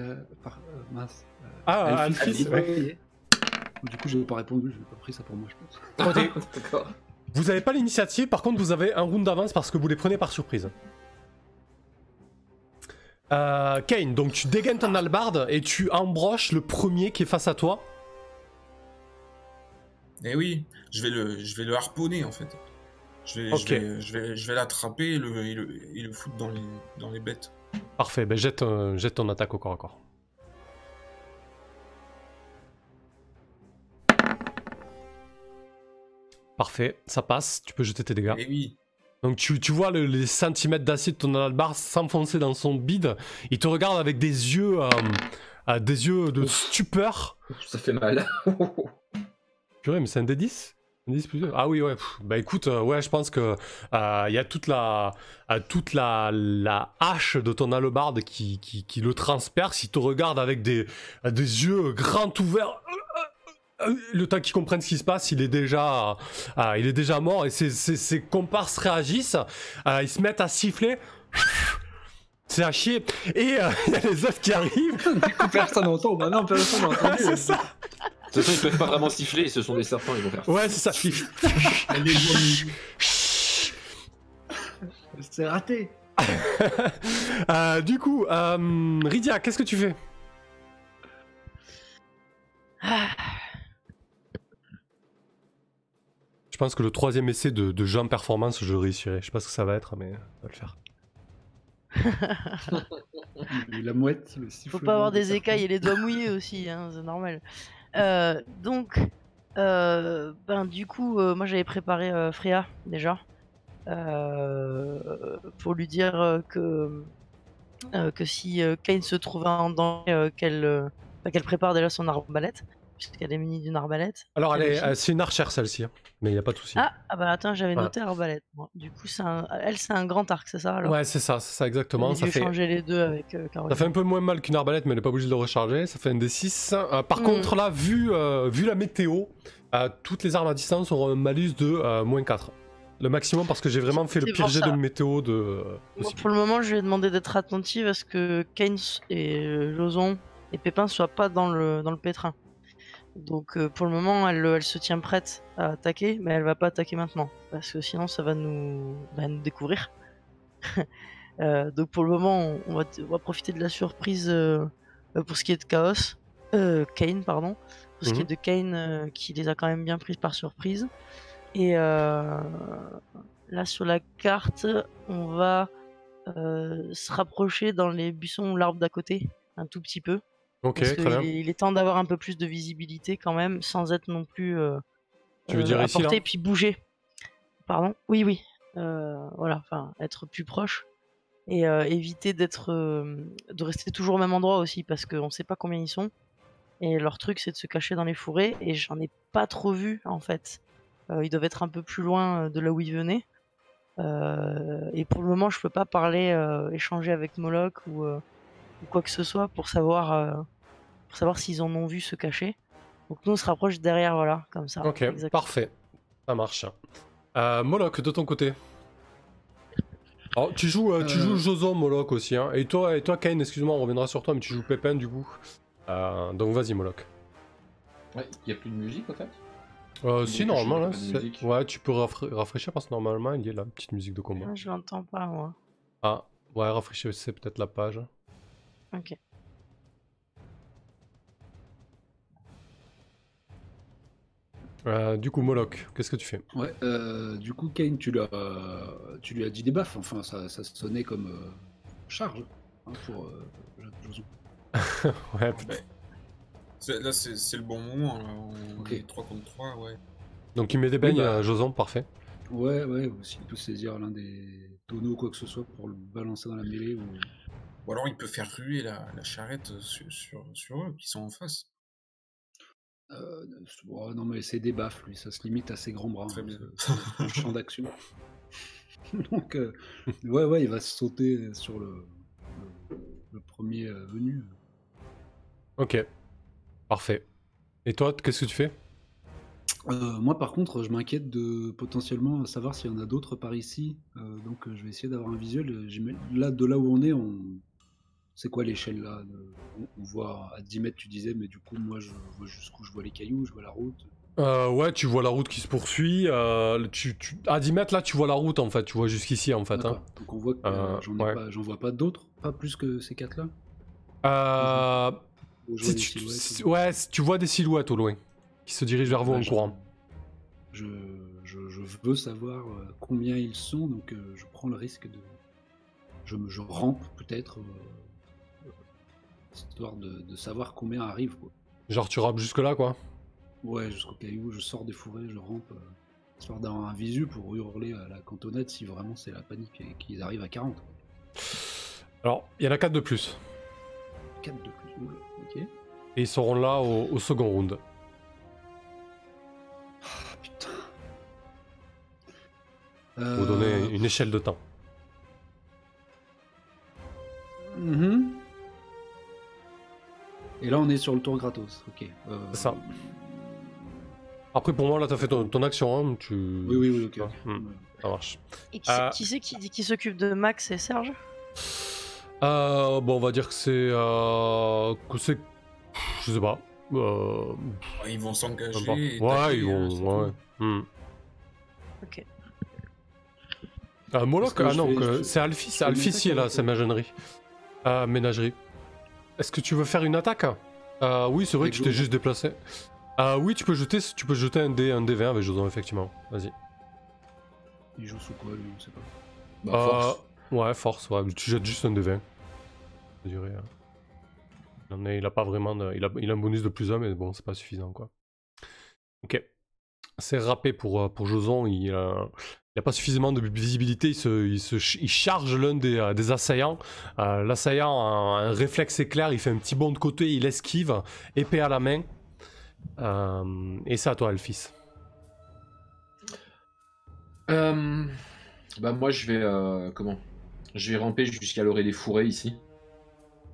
mince. Alphys, ouais. Du coup, j'ai pas répondu, j'ai pas pris ça pour moi, je pense. Ok. D'accord. Vous avez pas l'initiative, par contre vous avez un round d'avance parce que vous les prenez par surprise. Kane, donc tu dégaines ton hallebarde et tu embroches le premier qui est face à toi. Eh oui, je vais le harponner en fait. Ok. Je vais l'attraper et le foutre dans les bêtes. Parfait, ben jette ton attaque au corps à corps. Parfait, ça passe, tu peux jeter tes dégâts. Eh oui. Donc tu vois les centimètres d'acier de ton hallebarde s'enfoncer dans son bide. Il te regarde avec des yeux de stupeur. Ça fait mal. Purée, mais c'est un D10 un D10 plus 2. Ah oui, ouais. Bah écoute, ouais, je pense que il y a toute la hache de ton hallebarde qui le transperce. Il te regarde avec des yeux grands ouverts. Le temps qu'il comprenne ce qui se passe, il est déjà mort et ses comparses réagissent. Ils se mettent à siffler. C'est à chier. Et il y a les autres qui arrivent. Du coup, personne n'entend. Bah non, personne n'a entendu. C'est ça. De toute façon, ils peuvent pas vraiment siffler, ce sont des serpents, ils vont faire. Ouais, c'est ça. C'est raté. Du coup, Rydia, qu'est-ce que tu fais? Je pense que le troisième essai de jeu en performance, je réussirai. Je sais pas ce que ça va être, mais on va le faire. La mouette, le sifflement. Faut pas avoir des écailles et les doigts mouillés aussi, hein, c'est normal. Donc, du coup, moi j'avais préparé Freya déjà pour lui dire que si Kane se trouvait en danger, qu'elle prépare déjà son arbalète, puisqu'elle est munie d'une arbalète. Alors, c'est une archère celle-ci, hein, mais il n'y a pas de souci. Ah bah attends, j'avais Ouais. noté arbalète. Moi. Du coup, c'est un grand arc, c'est ça alors? Ouais, c'est ça exactement. J'ai dû changer les deux avec Caroline. Ça fait un peu moins mal qu'une arbalète, mais elle n'est pas obligée de le recharger. Ça fait un D6. Par contre, là, vu la météo, toutes les armes à distance auront un malus de -4. Le maximum, parce que j'ai vraiment fait le C'est pire pour jet ça. de météo de. Moi, possible. pour le moment, je lui ai demandé d'être attentive à ce que Kane et Joson et Pépin soient pas dans le pétrin. Donc pour le moment, elle se tient prête à attaquer, mais elle va pas attaquer maintenant, parce que sinon ça va nous découvrir. Donc pour le moment, on va profiter de la surprise pour ce qui est de Chaos, Kane pardon, pour ce qui est de Kane qui les a quand même bien prises par surprise. Et là sur la carte, on va se rapprocher dans les buissons ou l'arbre d'à côté, un tout petit peu. Ok, Parce très bien. il est temps d'avoir un peu plus de visibilité quand même, sans être non plus Tu veux dire à ici, là portée puis bouger. Pardon? Oui. Voilà, enfin, être plus proche. Et éviter de rester toujours au même endroit aussi, parce qu'on sait pas combien ils sont. Et leur truc, c'est de se cacher dans les fourrés, et j'en ai pas trop vu, en fait. Ils doivent être un peu plus loin de là où ils venaient. Et pour le moment, je peux pas parler, échanger avec Moloch ou quoi que ce soit pour savoir s'ils en ont vu se cacher. Donc nous on se rapproche derrière, voilà, comme ça. Ok, Exactement. parfait. Ça marche. Moloch, de ton côté. Alors, tu joues Joson, Moloch aussi. Hein. Et toi, Kane, excuse-moi, on reviendra sur toi, mais tu joues Pépin du coup. Donc vas-y, Moloch. Ouais, il n'y a plus de musique en fait. Si, normalement, là. pas de musique. Ouais, tu peux rafraîchir parce que normalement, il y a la petite musique de combat. Ah, je l'entends pas, moi. Ah, ouais, rafraîchissez peut-être la page. Ok. Du coup, Moloch, qu'est-ce que tu fais? Ouais, du coup, Kane, tu lui as dit des baffes. Enfin, ça sonnait comme charge hein, pour Joson. Ouais, peut-être. Là, c'est le bon moment. Là. On Ok. est 3 contre 3, ouais. Donc il met des beignes Oui, bah. à Joson, parfait. Ouais, ou s'il peut saisir l'un des tonneaux ou quoi que ce soit pour le balancer dans la mêlée. Ou alors il peut faire ruer la charrette sur eux qui sont en face. Non, mais c'est des baffes, lui, ça se limite à ses grands bras. Très bien. C'est un champ d'action. Donc, ouais, il va se sauter sur le premier venu. Ok, parfait. Et toi, qu'est-ce que tu fais? Moi, par contre, je m'inquiète de potentiellement savoir s'il y en a d'autres par ici. Donc, je vais essayer d'avoir un visuel. Là, de là où on est, C'est quoi l'échelle là on voit à 10 mètres, tu disais, mais du coup, moi, je vois jusqu'où je vois les cailloux, je vois la route. Ouais, tu vois la route qui se poursuit. À 10 mètres, là, tu vois la route, en fait. Tu vois jusqu'ici, en fait. Hein. D'accord. Donc on voit que j'en vois pas d'autres, pas plus que ces 4 là. Ouais, tu vois des silhouettes au loin qui se dirigent vers vous en courant. Je veux savoir combien ils sont, donc je prends le risque de... Je rampe peut-être, histoire de savoir combien arrive, quoi. Genre tu rampes jusque là, quoi. Ouais, jusqu'au caillou, je sors des fourrés, je rampe, histoire d'avoir un visu pour hurler à la cantonade si vraiment c'est la panique et qu'ils arrivent à 40. Alors, il y en a 4 de plus. 4 de plus, oula, ok. Et ils seront là au second round. Ah, putain. Vous donner une échelle de temps. Et là, on est sur le tour gratos, ok. C'est ça. Après, pour moi, là, t'as fait ton action, hein, tu... Oui, ok. Ça marche. Et qui c'est qui s'occupe de Max et Serge? Bon, on va dire que c'est... Je sais pas. Ils vont s'engager. Ouais, ils vont... Ouais. Ok. Moloch, non, c'est Alphys là, c'est ménagerie. Est-ce que tu veux faire une attaque? Oui, c'est vrai que tu t'es juste déplacé. Oui, tu peux jeter un D20 avec Joson, effectivement. Vas-y. Il joue sous quoi, lui, on sait pas. Force. Ouais, force, ouais. Tu jettes juste un D20. Je dirais. Il a pas vraiment il a un bonus de plus 1, mais bon, c'est pas suffisant, quoi. Ok. C'est râpé pour Joson, il a pas suffisamment de visibilité, il charge l'un des assaillants. L'assaillant a un réflexe éclair, il fait un petit bond de côté, il esquive, épée à la main. Et c'est à toi, Alphys. Bah moi je vais je vais ramper jusqu'à l'orée des fourrés ici.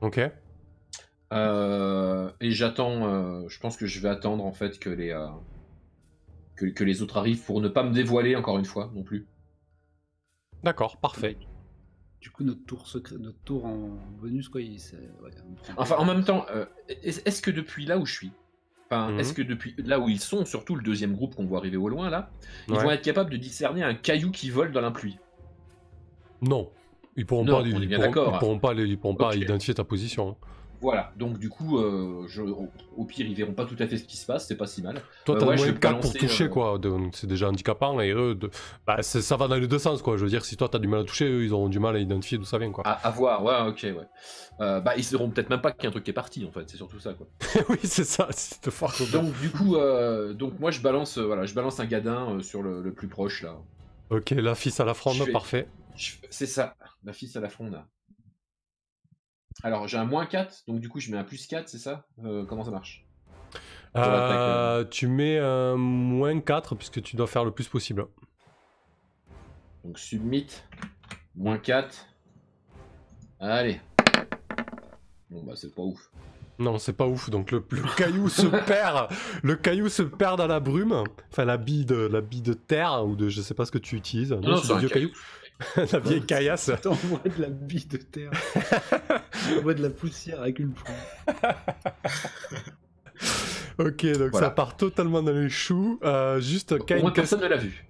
Ok. Et j'attends, je pense que je vais attendre en fait que les autres arrivent pour ne pas me dévoiler encore une fois non plus. D'accord, parfait. Du coup, notre tour en bonus, quoi, Enfin, en même temps, est-ce que depuis là où je suis, est-ce que depuis là où ils sont, surtout le deuxième groupe qu'on voit arriver au loin là, ils vont être capables de discerner un caillou qui vole dans la pluie? Non, ils pourront pas identifier ta position. Voilà, donc du coup, au pire, ils verront pas tout à fait ce qui se passe, c'est pas si mal. Toi, t'as moins de 4 pour toucher, quoi, donc c'est déjà handicapant, et eux, ça va dans les deux sens, quoi. Je veux dire, si toi t'as du mal à toucher, eux, ils auront du mal à identifier d'où ça vient, quoi. À voir, ouais, ok, ouais. Ils sauront peut-être même pas qu'il y a un truc qui est parti, en fait, c'est surtout ça, quoi. Oui, c'est ça, c'est de fort. Donc, du coup, moi, je balance un gadin sur le plus proche, là. Ok, la fille à la fronde, parfait. C'est ça, la fille à la fronde, là. Alors, j'ai un -4, donc du coup, je mets un +4, c'est ça? Comment ça marche? Tu mets un -4, puisque tu dois faire le plus possible. Donc, submit, -4. Allez. Bon, bah, c'est pas ouf. Non, c'est pas ouf, donc le caillou se perd. Le caillou se perd dans la brume. Enfin, la bille de terre, ou de je sais pas ce que tu utilises. Non, c'est un vieux caillou. La vieille caillasse. T'envoies de la bille de terre. T'envoies de la poussière avec une plume. Ok, donc ça part totalement dans les choux. Juste, au moins personne ne l'a vu.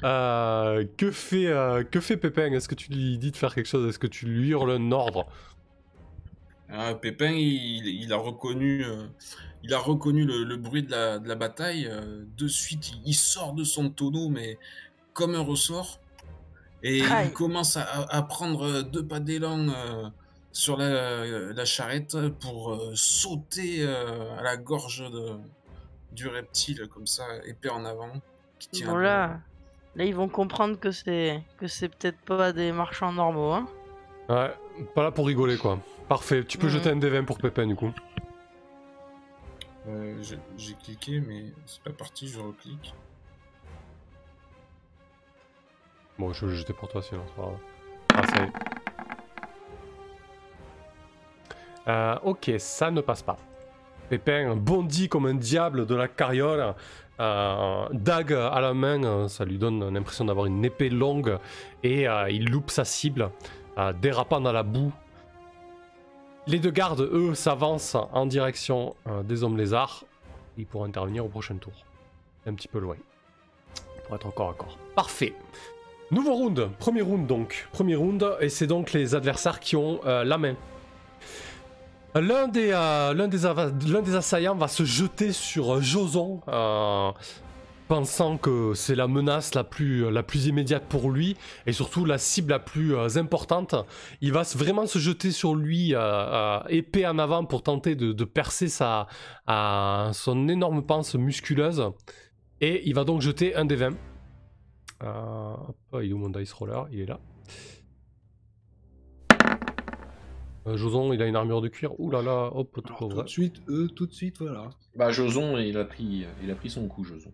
Que fait Pépin? Est-ce que tu lui dis de faire quelque chose? Est-ce que tu lui hurles un ordre? Pépin, il a reconnu le bruit de la bataille. De suite, il sort de son tonneau, mais comme un ressort. Et il commence à prendre 2 pas d'élan sur la charrette pour sauter à la gorge du reptile, comme ça, épée en avant. Qui tient bon là, ils vont comprendre que c'est peut-être pas des marchands normaux, hein. Ouais, pas là pour rigoler, quoi. Parfait, tu peux jeter un D20 pour Pépin, du coup. J'ai cliqué, mais c'est pas parti, je reclique. Bon, je vais le jeter pour toi, sinon c'est pas grave. Ça y est. Ok, ça ne passe pas. Pépin bondit comme un diable de la carriole. Dague à la main, ça lui donne l'impression d'avoir une épée longue. Et il loupe sa cible, dérapant dans la boue. Les deux gardes, eux, s'avancent en direction des hommes lézards. Ils pourront intervenir au prochain tour. Un petit peu loin. Pour être encore à corps. Parfait. Nouveau round. Premier round donc. Premier round. Et c'est donc les adversaires qui ont la main. L'un des assaillants va se jeter sur Joson. Pensant que c'est la menace la plus immédiate pour lui et surtout la cible la plus importante. Il va vraiment se jeter sur lui épée en avant pour tenter de percer son énorme panse musculeuse et il va donc jeter un des 20. Il est où mon dice roller? Il est là. Joson, il a une armure de cuir. Ouh là là, hop, tout de suite, voilà. Bah Joson, il a pris son coup, Joson.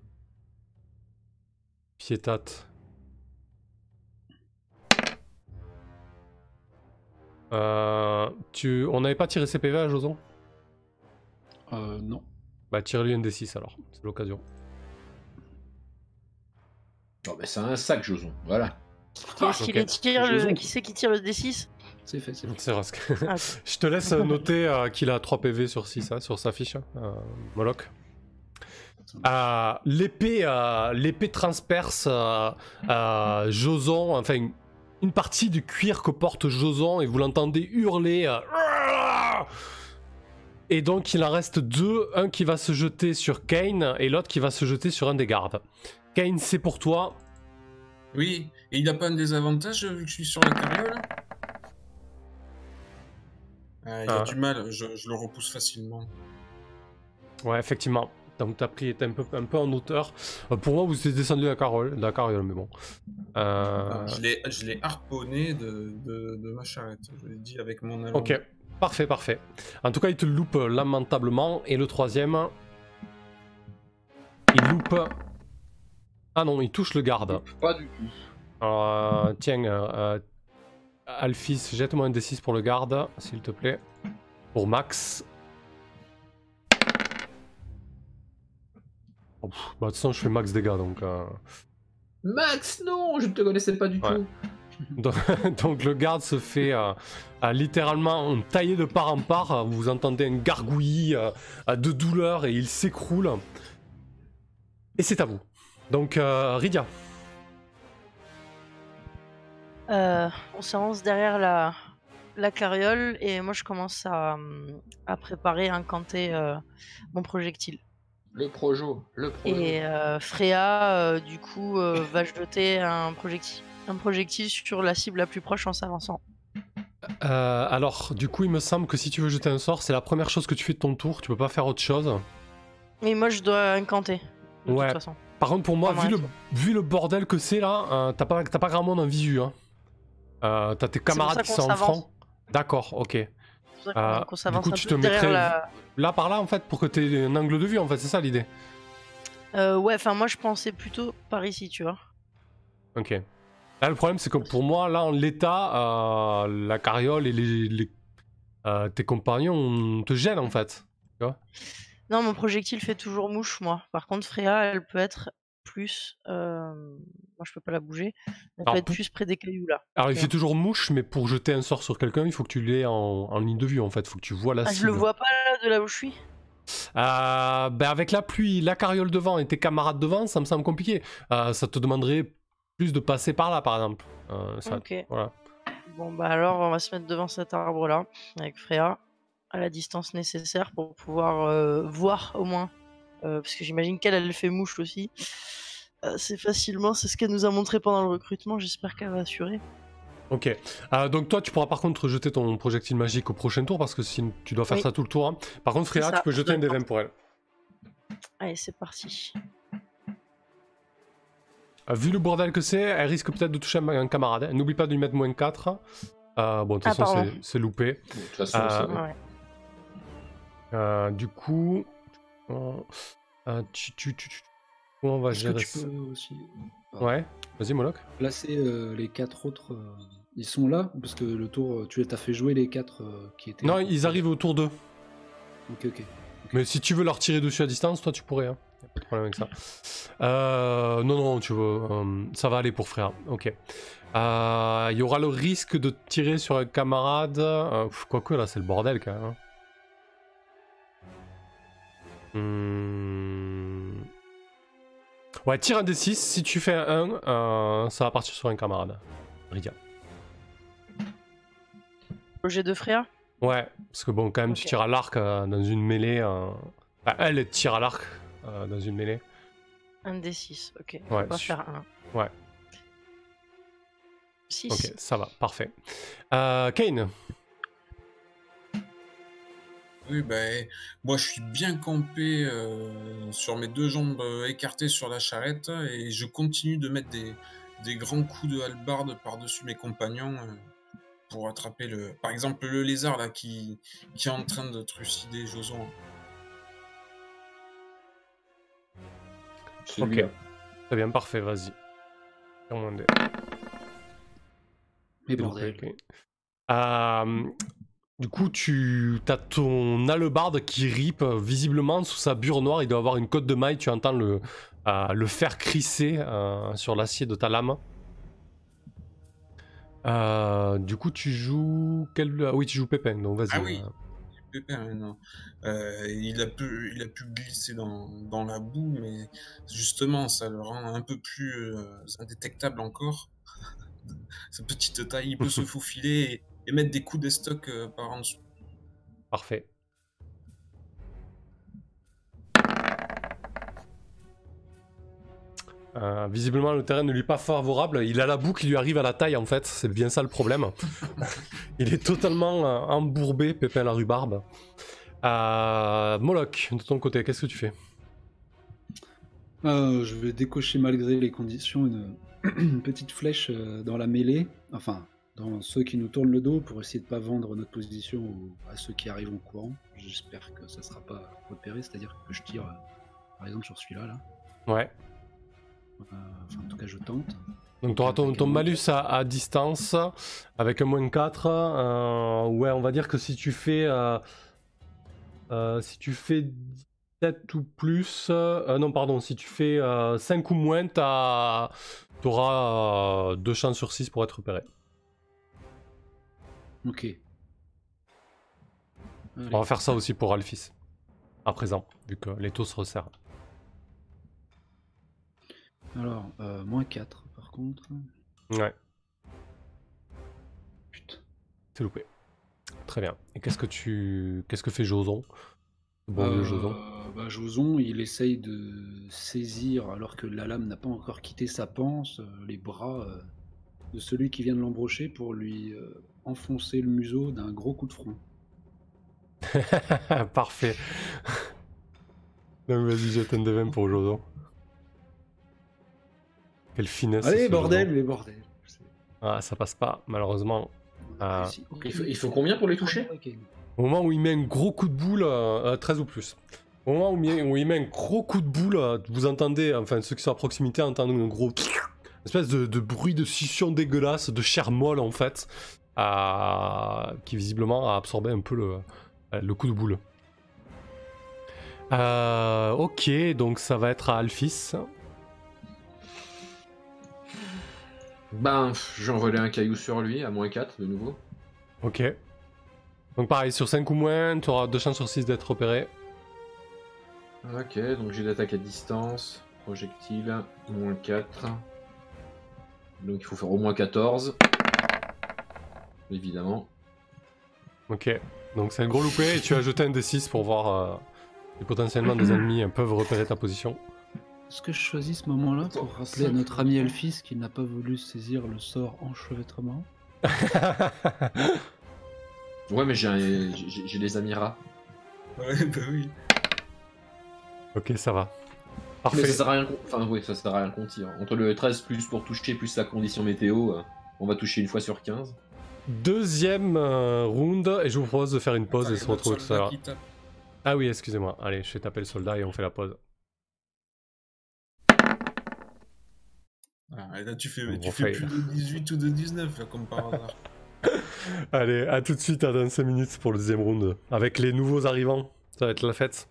Piétate. On n'avait pas tiré ses PV à Joson? Non. Bah tire-lui un D6 alors, c'est l'occasion. Oh bah c'est un sac, Joson, voilà. Qui c'est qui tire le D6? C'est fait. C'est rasque. Je te laisse noter qu'il a 3 PV sur 6 sur sa fiche, Moloch. L'épée transperce Joson, enfin une partie du cuir que porte Joson et vous l'entendez hurler. Et donc il en reste deux, un qui va se jeter sur Kane et l'autre qui va se jeter sur un des gardes. Kane, c'est pour toi. Oui, et il n'a pas un désavantage vu que je suis sur la carriole? Il a du mal, je le repousse facilement. Ouais, effectivement. Donc t'as pris un peu en hauteur. Pour moi, vous êtes descendu la carriole, mais bon. Je l'ai harponné de ma charrette, je l'ai dit avec mon avion. Ok, parfait. En tout cas, il te loupe lamentablement. Et le troisième, il loupe... Ah non, il touche le garde. Pas du tout. Tiens, Alphys, jette-moi un D6 pour le garde, s'il te plaît. Pour Max. Oh, bah, de toute façon, je fais max dégâts, donc... Max, non, je ne te connaissais pas du tout. Donc le garde se fait littéralement tailler de part en part. Vous entendez un gargouillis de douleur et il s'écroule. Et c'est à vous. Donc Rydia. On s'avance derrière la carriole et moi je commence à préparer, à incanter mon projectile. Le projo. Et Freya du coup va jeter un projectile sur la cible la plus proche en s'avançant. Alors du coup il me semble que si tu veux jeter un sort, c'est la première chose que tu fais de ton tour, tu peux pas faire autre chose. Mais moi je dois incanter de toute façon. Par contre pour moi, vu le bordel que c'est là, t'as pas grand monde en visu. Hein. T'as tes camarades qui sont en front. D'accord, ok. C'est pour ça qu'on s'avance du coup, tu te mettrais là par là en fait pour que t'aies un angle de vue en fait, c'est ça l'idée. Ouais, enfin moi je pensais plutôt par ici, tu vois. Ok. Là le problème c'est que pour moi là en l'état, la carriole et tes compagnons te gênent en fait. Tu vois. Non, mon projectile fait toujours mouche moi. Par contre Freya elle peut être plus... Moi je peux pas la bouger. Elle peut être plus près des cailloux là. Alors il fait toujours mouche, mais pour jeter un sort sur quelqu'un, il faut que tu l'aies en ligne de vue en fait. Il faut que tu vois la cible. Je le vois pas là de là où je suis. Avec la pluie, la carriole devant et tes camarades devant, ça me semble compliqué. Ça te demanderait plus de passer par là par exemple. Ok. Voilà. Bon bah alors on va se mettre devant cet arbre là avec Freya à la distance nécessaire pour pouvoir voir au moins. Parce que j'imagine qu'elle fait mouche aussi. C'est ce qu'elle nous a montré pendant le recrutement, j'espère qu'elle va assurer. Ok, donc toi tu pourras par contre jeter ton projectile magique au prochain tour parce que sinon tu dois faire ça tout le tour. Hein. Par contre Freya, tu peux jeter un des 20 pour elle. Allez, c'est parti. Vu le bordel que c'est, elle risque peut-être de toucher un camarade. Hein. N'oublie pas de lui mettre moins 4. Bon, de toute façon c'est loupé. De toute façon, du coup... comment on va gérer tu peux aussi... Ouais, vas-y Moloch. Placer les 4 autres... Ils sont là parce que le tour... Tu t'as fait jouer les 4 qui étaient... Non, ils arrivent au tour 2. Ok. Mais si tu veux leur tirer dessus à distance, toi tu pourrais. Hein. pas de problème avec ça. Non, tu veux, ça va aller pour Freya. Ok. Il y aura le risque de tirer sur un camarade. Quoique là, c'est le bordel quand même. Ouais, tire un D6. Si tu fais un, ça va partir sur un camarade. Rydia. Le jet de Freya. Ouais, parce que bon, quand même, tu tires à l'arc dans une mêlée. Enfin, elle tire à l'arc dans une mêlée. Un D6, ok. Ouais, On va faire un. Ouais. 6. Ok, ça va, parfait. Kane. Oui, ben, moi je suis bien campé sur mes 2 jambes écartées sur la charrette et je continue de mettre des grands coups de hallebarde par-dessus mes compagnons pour attraper par exemple le lézard là qui est en train de trucider Joson. Ok, très bien, parfait, vas-y. Mais bordel. Du coup, tu as ton hallebarde qui rip visiblement sous sa bure noire. Il doit avoir une cotte de maille. Tu entends le fer crisser sur l'acier de ta lame. Du coup, tu joues oui, tu joues Pépin. Donc vas-y. Ah oui. Pépin, non. Il a pu glisser dans la boue, mais justement, ça le rend un peu plus indétectable encore. Sa petite taille, il peut se faufiler et mettre des coups d'estoc par en dessous. Parfait. Visiblement, le terrain ne lui est pas favorable. Il a la boue qui lui arrive à la taille, en fait. C'est bien ça le problème. Il est totalement embourbé, Pépin la rhubarbe. Moloch, de ton côté, qu'est-ce que tu fais? Je vais décocher malgré les conditions une petite flèche dans la mêlée, enfin dans ceux qui nous tournent le dos pour essayer de pas vendre notre position à ceux qui arrivent en courant. J'espère que ça ne sera pas repéré, c'est-à-dire que je tire par exemple sur celui-là. Là. Ouais. Enfin, en tout cas, je tente. Donc tu auras ton malus à distance avec un moins 4. Ouais, on va dire que si tu fais 17 ou plus... non, pardon, si tu fais 5 ou moins, tu auras 2 chances sur 6 pour être repéré. Ok. Allez. On va faire ça aussi pour Alphys, à présent, vu que les taux se resserrent. Alors, moins 4 par contre. Ouais. Putain. C'est loupé. Très bien. Et qu'est-ce que fait Joson? Bon, Joson. Joson, il essaye de saisir, alors que la lame n'a pas encore quitté sa panse, les bras de celui qui vient de l'embrocher pour lui enfoncer le museau d'un gros coup de front. Parfait. Donc vas-y, jette un de 20 pour Joson. Quelle finesse. Allez, bordel, Joson. Mais bordel. Ah, ça passe pas, malheureusement. Il faut combien pour les toucher? Au moment où il met un gros coup de boule, 13 ou plus. Au moment où il met un gros coup de boule, vous entendez, enfin ceux qui sont à proximité entendent un gros... Une espèce de bruit de scission dégueulasse, de chair molle en fait, qui visiblement a absorbé un peu le coup de boule. Ok, donc ça va être à Alphys. Ben, j'ai envolé un caillou sur lui, à moins 4 de nouveau. Ok. Donc pareil, sur 5 ou moins, tu auras 2 chances sur 6 d'être repéré. Ok, donc j'ai d'attaque à distance, projectile, moins 4. Donc il faut faire au moins 14. Évidemment. Ok, donc c'est un gros loupé et tu as jeté un D6 pour voir si potentiellement des ennemis peuvent repérer ta position. Est-ce que je choisis ce moment-là pour rappeler à notre ami Alphys qu'il n'a pas voulu saisir le sort enchevêtrement? Ouais, mais j'ai les amirats. Ouais, bah oui. Ok, ça va. Parfait. Mais ça sert à rien ça sert à rien qu'on tire. Entre le 13 plus pour toucher plus la condition météo, on va toucher une fois sur 15. Deuxième round, et je vous propose de faire une pause et se retrouver tout à l'heure. Ah oui, excusez-moi. Allez, je vais taper le soldat et on fait la pause. Ah, là, tu fais plus de 18 ou de 19, là, comme par hasard. Allez, à tout de suite, dans 5 minutes pour le deuxième round. Avec les nouveaux arrivants, ça va être la fête.